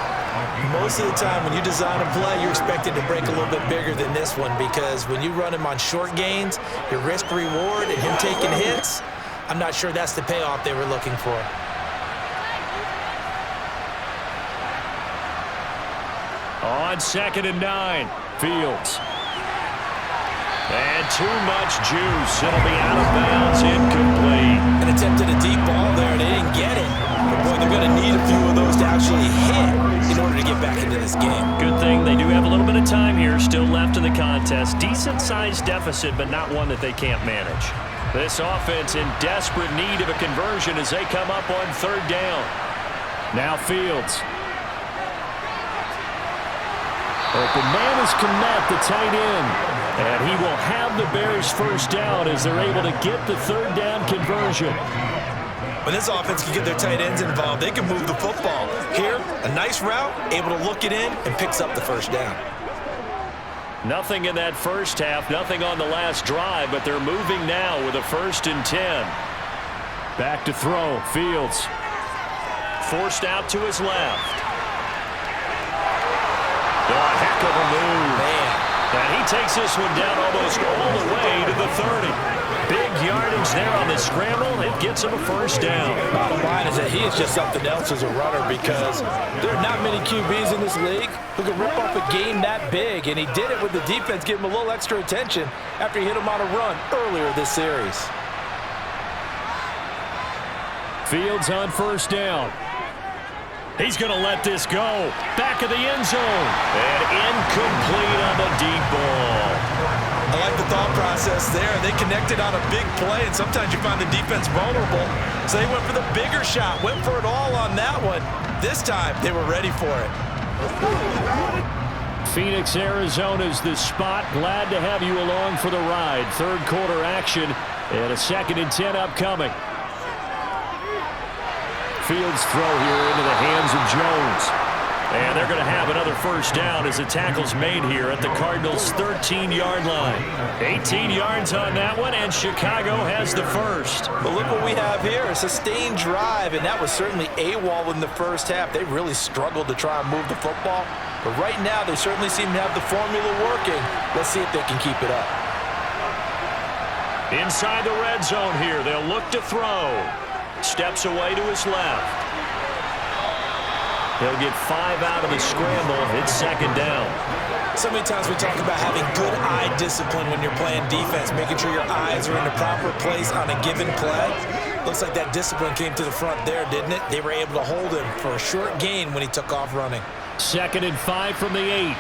most of the time when you design a play, you're expected to break a little bit bigger than this one, because when you run him on short gains, your risk-reward and him taking hits, I'm not sure that's the payoff they were looking for. On 2nd and 9, Fields. And too much juice. It'll be out of bounds, incomplete. An attempt at a deep ball there, and they didn't get it. But, boy, they're going to need a few of those to actually hit in order to get back into this game. Good thing they do have a little bit of time here still left in the contest. Decent-sized deficit, but not one that they can't manage. This offense in desperate need of a conversion as they come up on 3rd down. Now Fields. Open man is Kmet, the tight end. And he will have the Bears first down as they're able to get the 3rd down conversion. When this offense can get their tight ends involved, they can move the football. Here, a nice route, able to look it in, and picks up the first down. Nothing in that first half, nothing on the last drive, but they're moving now with a 1st and 10. Back to throw, Fields. Forced out to his left. A heck of a move. Man. And he takes this one down almost all the way to the 30. Big yardage there on the scramble. It gets him a first down. Bottom line is that he is just something else as a runner, because there are not many QBs in this league who can rip off a game that big. And he did it with the defense giving him a little extra attention after he hit him on a run earlier this series. Fields on 1st down. He's going to let this go. Back of the end zone. And incomplete on the deep ball. I like the thought process there. They connected on a big play, and sometimes you find the defense vulnerable. So they went for the bigger shot, went for it all on that one. This time, they were ready for it. Phoenix, Arizona's the spot. Glad to have you along for the ride. 3rd quarter action and a 2nd and 10 upcoming. Fields throw here into the hands of Jones. And they're going to have another first down as the tackle's made here at the Cardinals' 13-yard line. 18 yards on that one, and Chicago has the first. But look what we have here, a sustained drive, and that was certainly AWOL in the first half. They really struggled to try and move the football. But right now, they certainly seem to have the formula working. Let's see if they can keep it up. Inside the red zone here, they'll look to throw. Steps away to his left. He'll get 5 out of the scramble. It's 2nd down. So many times we talk about having good eye discipline when you're playing defense, making sure your eyes are in the proper place on a given play. Looks like that discipline came to the front there, didn't it? They were able to hold him for a short gain when he took off running. 2nd and 5 from the 8.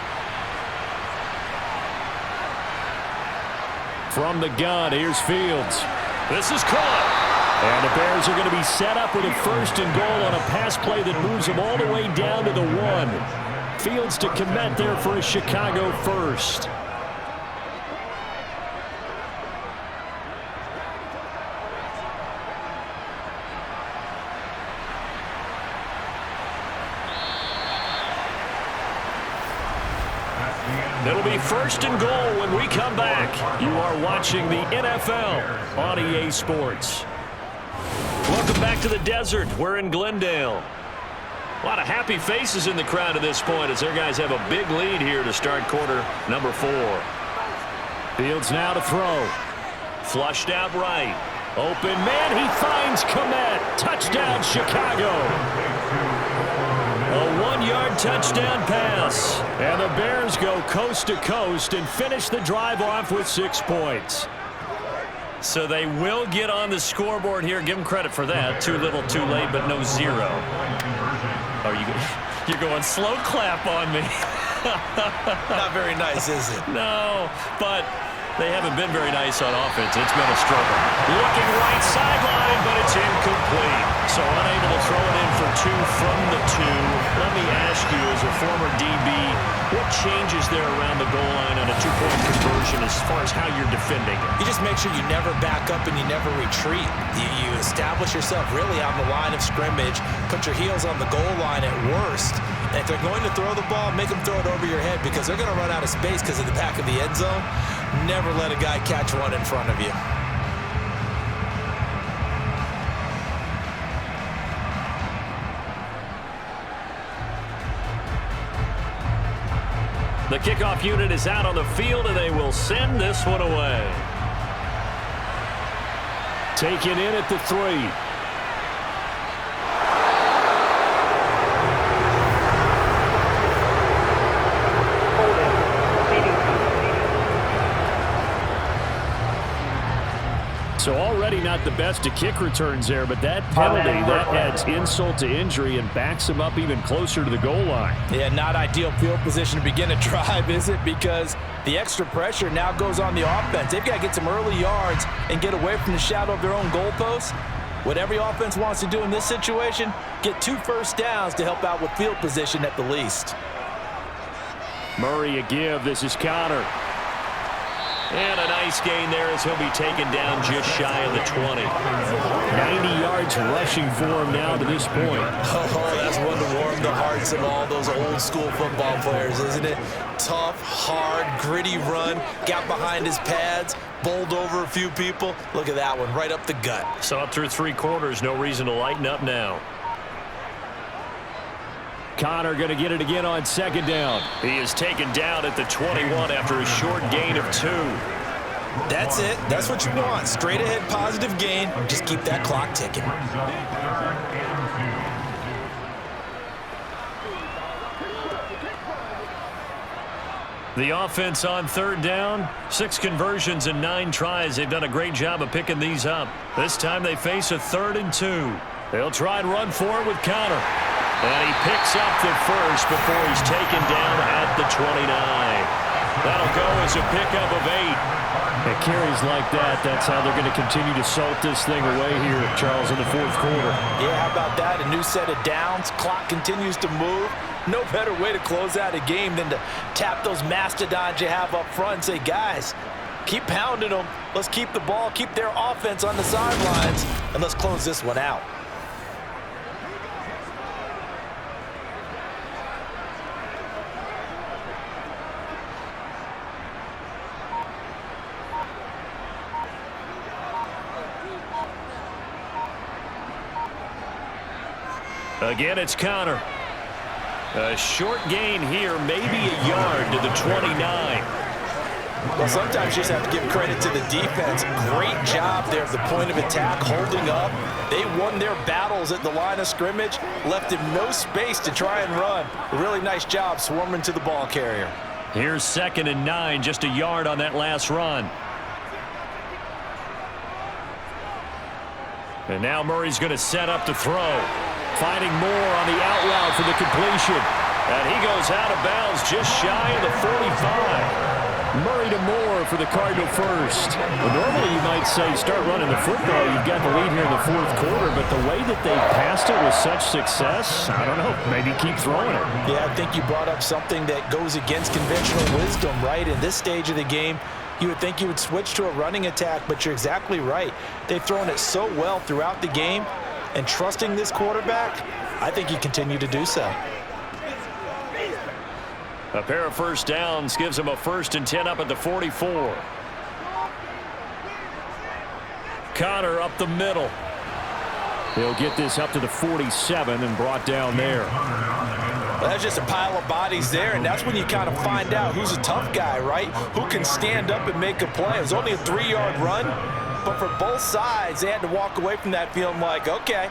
From the gun, here's Fields. This is caught. And the Bears are going to be set up with a 1st and goal on a pass play that moves them all the way down to the 1. Fields to commit there for a Chicago first. It'll be 1st and goal when we come back. You are watching the NFL on EA Sports. Welcome back to the desert. We're in Glendale. A lot of happy faces in the crowd at this point as their guys have a big lead here to start quarter number 4. Fields now to throw. Flushed out right. Open man, he finds Komet. Touchdown, Chicago. A 1-yard touchdown pass. And the Bears go coast to coast and finish the drive off with 6 points. So they will get on the scoreboard here. Give them credit for that. Too little, too late, but no 0. Are you're going slow clap on me. Not very nice, is it? No, but they haven't been very nice on offense. It's been a struggle. Looking right sideline, but it's incomplete. So unable to throw it in for 2 from the 2. Let me ask you, as a former DB, what changes there around the goal line on a 2-point conversion as far as how you're defending it? You just make sure you never back up and you never retreat. You establish yourself really on the line of scrimmage, put your heels on the goal line at worst. And if they're going to throw the ball, make them throw it over your head because they're going to run out of space because of the back of the end zone. Never let a guy catch one in front of you. The kickoff unit is out on the field, and they will send this one away. Taken in at the 3. So already not the best at kick returns there, but that penalty, that adds insult to injury and backs him up even closer to the goal line. Yeah, not ideal field position to begin a drive, is it? Because the extra pressure now goes on the offense. They've got to get some early yards and get away from the shadow of their own goalposts. What every offense wants to do in this situation, get 2 first downs to help out with field position at the least. Murray a give. This is Connor. And a nice gain there as he'll be taken down just shy of the 20. 90 yards rushing for him now to this point. Oh, that's one to warm the hearts of all those old school football players, isn't it? Tough, hard, gritty run. Got behind his pads, bowled over a few people. Look at that one, right up the gut. Saw it through 3 quarters. No reason to lighten up now. Connor going to get it again on 2nd down. He is taken down at the 21 after a short gain of 2. That's it. That's what you want. Straight ahead positive gain. Just keep that clock ticking. The offense on 3rd down. 6 conversions and 9 tries. They've done a great job of picking these up. This time they face a 3rd and 2. They'll try and run for it with Connor. And he picks up the first before he's taken down at the 29. That'll go as a pickup of 8. It carries like that. That's how they're going to continue to salt this thing away here, Charles, in the 4th quarter. Yeah, how about that? A new set of downs. Clock continues to move. No better way to close out a game than to tap those mastodons you have up front and say, guys, keep pounding them. Let's keep the ball, keep their offense on the sidelines, and let's close this one out. Again, it's Connor. A short gain here, maybe a yard to the 29. Well, sometimes you just have to give credit to the defense. Great job there at the point of attack, holding up. They won their battles at the line of scrimmage, left him no space to try and run. A really nice job swarming to the ball carrier. Here's 2nd and 9, just a yard on that last run. And now Murray's going to set up to throw. Finding Moore on the out route for the completion. And he goes out of bounds just shy of the 45. Murray to Moore for the Cardinal first. Well, normally you might say start running the football. You've got the lead here in the 4th quarter. But the way that they passed it with such success, I don't know, maybe keep throwing it. Yeah, I think you brought up something that goes against conventional wisdom, right? In this stage of the game, you would think you would switch to a running attack, but you're exactly right. They've thrown it so well throughout the game. And trusting this quarterback, I think you continue to do so. A pair of first downs gives them a 1st and 10 up at the 44. Connor up the middle. He'll get this up to the 47 and brought down there. Well, that's just a pile of bodies there, and that's when you kind of find out who's a tough guy, right? Who can stand up and make a play. It was only a 3-yard run, but for both sides, they had to walk away from that feeling like, okay,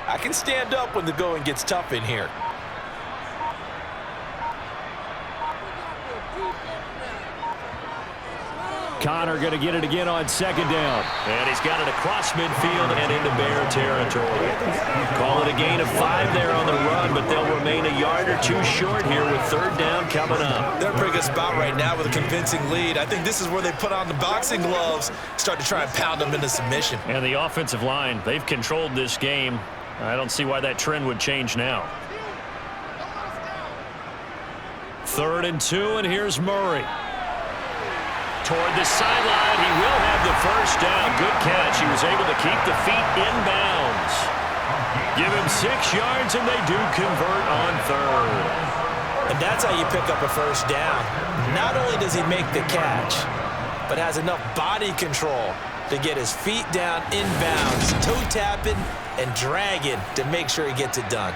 I can stand up when the going gets tough in here. Connor going to get it again on 2nd down. And he's got it across midfield and into Bear territory. Call it a gain of 5 there on the run, but they'll remain a yard or 2 short here with 3rd down coming up. They're in a pretty good spot right now with a convincing lead. I think this is where they put on the boxing gloves, start to try and pound them into submission. And the offensive line, they've controlled this game. I don't see why that trend would change now. 3rd and 2, and here's Murray. Toward the sideline, he will have the 1st down. Good catch. He was able to keep the feet in bounds. Give him 6 yards, and they do convert on 3rd. And that's how you pick up a 1st down. Not only does he make the catch, but has enough body control to get his feet down in bounds, toe tapping and dragging to make sure he gets it done.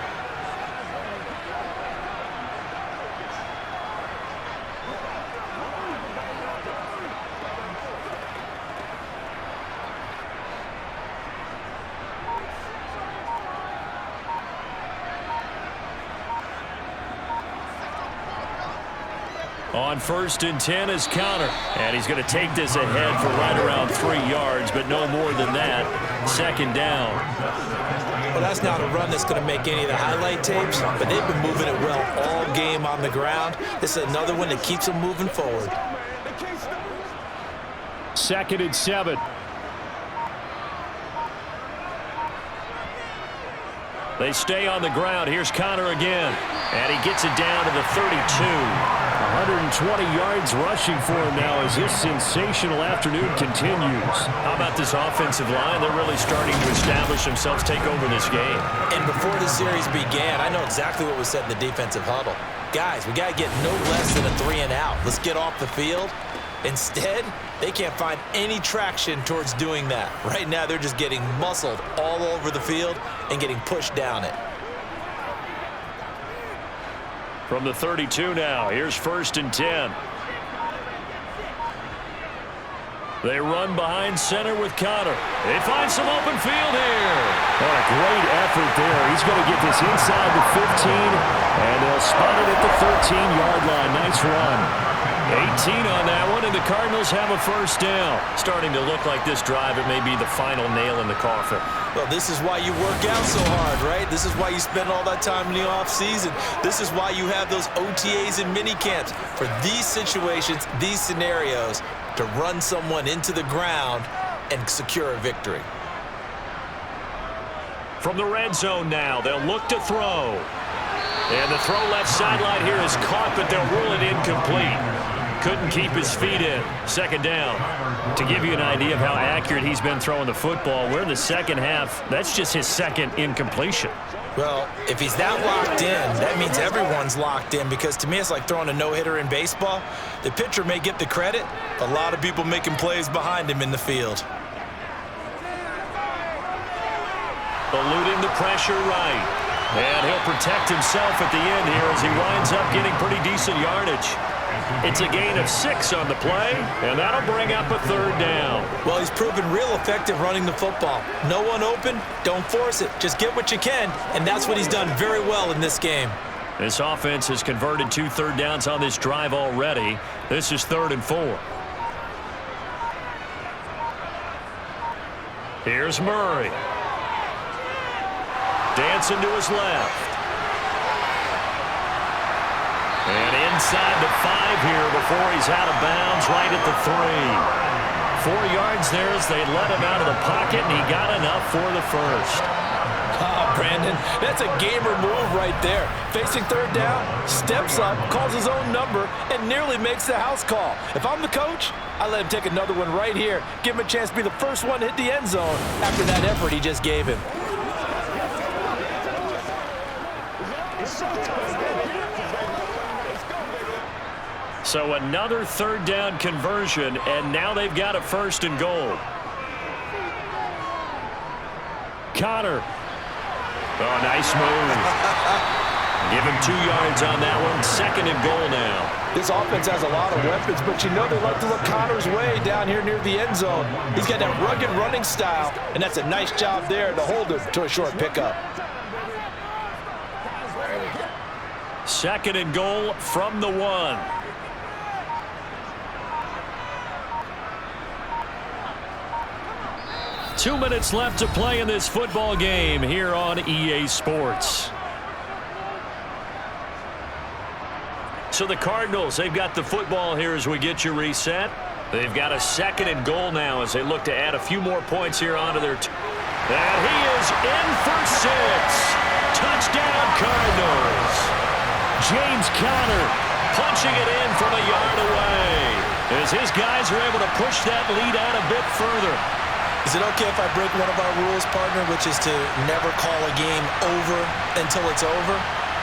On 1st and 10 is Connor. And he's going to take this ahead for right around 3 yards, but no more than that. 2nd down. Well, that's not a run that's going to make any of the highlight tapes, but they've been moving it well all game on the ground. This is another one that keeps them moving forward. 2nd and 7. They stay on the ground. Here's Connor again. And he gets it down to the 32. 120 yards rushing for him now as this sensational afternoon continues. How about this offensive line? They're really starting to establish themselves, take over this game. And before the series began, I know exactly what was said in the defensive huddle. Guys, we got to get no less than a 3 and out. Let's get off the field. Instead, they can't find any traction towards doing that. Right now, they're just getting muscled all over the field and getting pushed down it. From the 32 now, here's 1st and 10. They run behind center with Connor. They find some open field here. What a great effort there. He's going to get this inside the 15, and they'll spot it at the 13-yard line. Nice run. 18 on that one, and the Cardinals have a 1st down. Starting to look like this drive, it may be the final nail in the coffin. Well, this is why you work out so hard, right? This is why you spend all that time in the offseason. This is why you have those OTAs and mini camps. For these situations, these scenarios, to run someone into the ground and secure a victory. From the red zone now, they'll look to throw. And the throw left sideline here is caught, but they'll rule it incomplete. Couldn't keep his feet in. 2nd down. To give you an idea of how accurate he's been throwing the football, we're in the 2nd half. That's just his 2nd incompletion. Well, if he's that locked in, that means everyone's locked in, because to me it's like throwing a no-hitter in baseball. The pitcher may get the credit, a lot of people making plays behind him in the field. Eluding the pressure right. And he'll protect himself at the end here as he winds up getting pretty decent yardage. It's a gain of 6 on the play, and that'll bring up a 3rd down. Well, he's proven real effective running the football. No one open, don't force it. Just get what you can, and that's what he's done very well in this game. This offense has converted 2 third downs on this drive already. This is 3rd and 4. Here's Murray. Dancing to his left. And inside the 5 here before he's out of bounds, right at the 3. 4 yards there as they let him out of the pocket, and he got enough for the 1st. Brandon, that's a gamer move right there. Facing 3rd down, steps up, calls his own number, and nearly makes the house call. If I'm the coach, I let him take another one right here. Give him a chance to be the first one to hit the end zone after that effort he just gave him. So another third down conversion, and now they've got a 1st and goal. Connor. Oh, nice move. Give him 2 yards on that one. 2nd and goal now. This offense has a lot of weapons, but you know they like to look Connor's way down here near the end zone. He's got that rugged running style, and that's a nice job there to hold him to a short pickup. 2nd and goal from the 1. Two minutes left to play in this football game here on EA Sports. So the Cardinals, they've got the football here as we get you reset. They've got a 2nd and goal now as they look to add a few more points here onto their and he is in for 6. Touchdown Cardinals. James Conner punching it in from a yard away as his guys are able to push that lead out a bit further. Is it okay if I break one of our rules, partner, which is to never call a game over until it's over?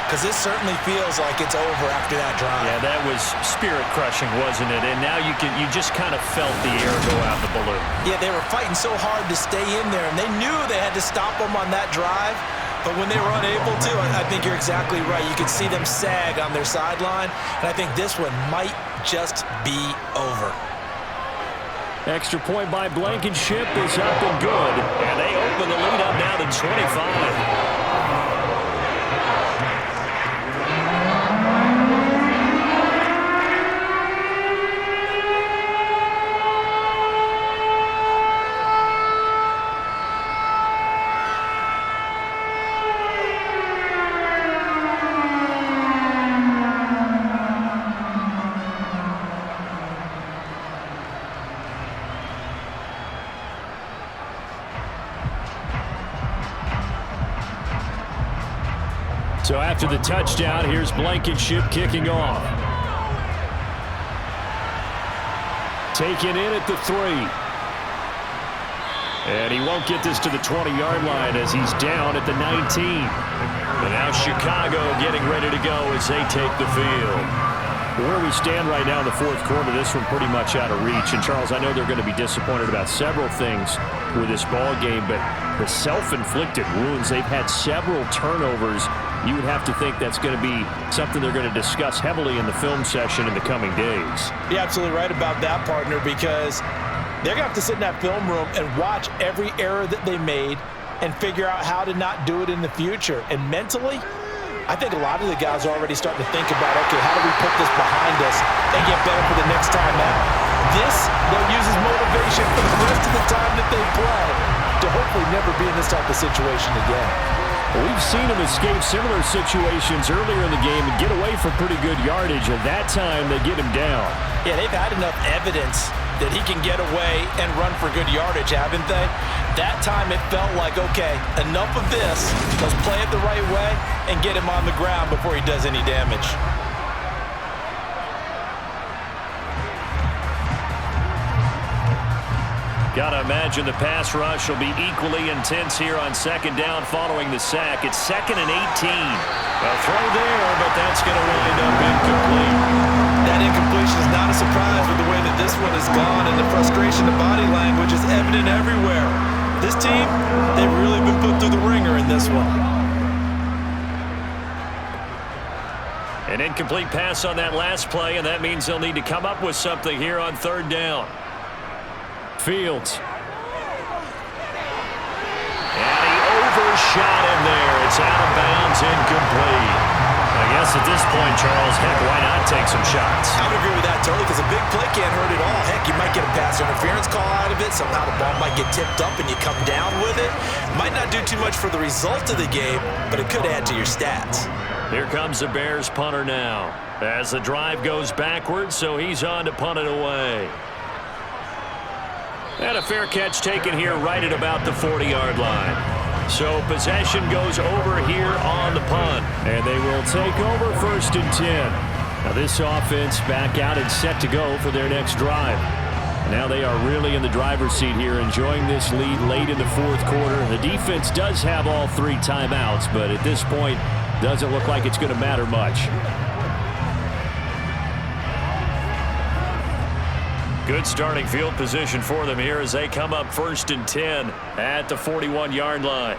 Because this certainly feels like it's over after that drive. Yeah, that was spirit-crushing, wasn't it? And now you just kind of felt the air go out the balloon. Yeah, they were fighting so hard to stay in there, and they knew they had to stop them on that drive. But when they were unable to, I think you're exactly right. You could see them sag on their sideline, and I think this one might just be over. Extra point by Blankenship is up and good. And they open the lead up now to 25. So after the touchdown, here's Blankenship kicking off. Taken in at the 3. And he won't get this to the 20-yard line as he's down at the 19. And now Chicago getting ready to go as they take the field. Where we stand right now in the 4th quarter, this one pretty much out of reach. And, Charles, I know they're going to be disappointed about several things with this ball game, but the self-inflicted wounds, they've had several turnovers. You would have to think that's going to be something they're going to discuss heavily in the film session in the coming days. You're absolutely right about that, partner, because they're going to have to sit in that film room and watch every error that they made and figure out how to not do it in the future. And mentally, I think a lot of the guys are already starting to think about, okay, how do we put this behind us and get better for the next time out? This, they'll use as motivation for the rest of the time that they play to hopefully never be in this type of situation again. We've seen him escape similar situations earlier in the game and get away from pretty good yardage, and that time they get him down. Yeah, they've had enough evidence that he can get away and run for good yardage, haven't they? That time it felt like, okay, enough of this. Let's play it the right way and get him on the ground before he does any damage. Gotta imagine the pass rush will be equally intense here on 2nd down following the sack. It's 2nd and 18. A throw there, but that's going to wind up incomplete. That incompletion is not a surprise with the way that this one has gone, and the frustration, the body language is evident everywhere. This team, they've really been put through the ringer in this one. An incomplete pass on that last play, and that means they'll need to come up with something here on 3rd down. Fields. And he overshot him there. It's out of bounds, incomplete. I guess at this point, Charles, heck, why not take some shots? I would agree with that totally, because a big play can't hurt at all. Heck, you might get a pass interference call out of it. Somehow the ball might get tipped up and you come down with it. Might not do too much for the result of the game, but it could add to your stats. Here comes the Bears punter now as the drive goes backwards, so he's on to punt it away. And a fair catch taken here right at about the 40-yard line. So possession goes over here on the punt. And they will take over 1st and 10. Now this offense back out and set to go for their next drive. Now they are really in the driver's seat here, enjoying this lead late in the 4th quarter. The defense does have all 3 timeouts, but at this point, doesn't look like it's going to matter much. Good starting field position for them here as they come up 1st and 10 at the 41-yard line.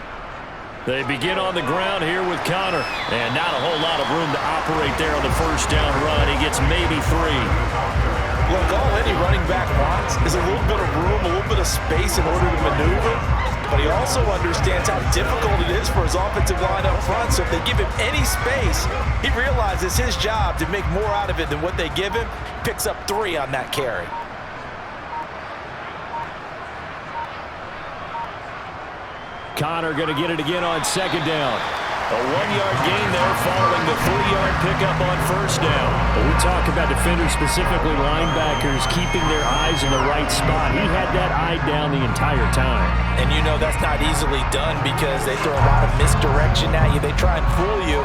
They begin on the ground here with Connor. And not a whole lot of room to operate there on the first down run. He gets maybe 3. Look, all any running back wants is a little bit of room, a little bit of space in order to maneuver. But he also understands how difficult it is for his offensive line up front. So if they give him any space, he realizes his job to make more out of it than what they give him. Picks up 3 on that carry. Connor going to get it again on 2nd down. A 1-yard gain there following the 3-yard pickup on 1st down. But we talk about defenders, specifically linebackers, keeping their eyes in the right spot. He had that eye down the entire time. And you know that's not easily done because they throw a lot of misdirection at you. They try and fool you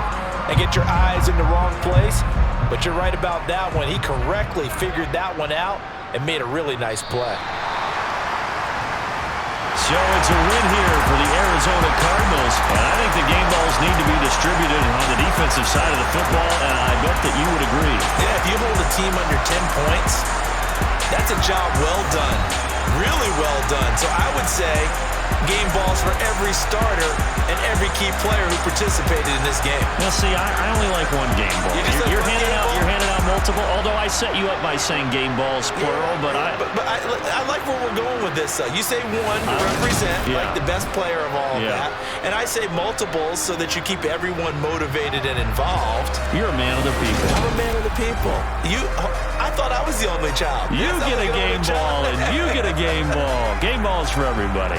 and get your eyes in the wrong place. But you're right about that one. He correctly figured that one out and made a really nice play. So it's a win here for the Arizona Cardinals. And I think the game balls need to be distributed on the defensive side of the football, and I bet that you would agree. Yeah, if you hold a team under 10 points, that's a job well done. Really well done. So I would say game balls for every starter and every key player who participated in this game. Now, see, I only like one game ball. You're handing out multiple, although I set you up by saying game balls, plural, but I like where we're going with this, though. You say one to represent, like the best player of all of that, and I say multiples so that you keep everyone motivated and involved. You're a man of the people. I'm a man of the people. I thought I was the only child. You get a game ball, and you get a game ball. Game balls for everybody.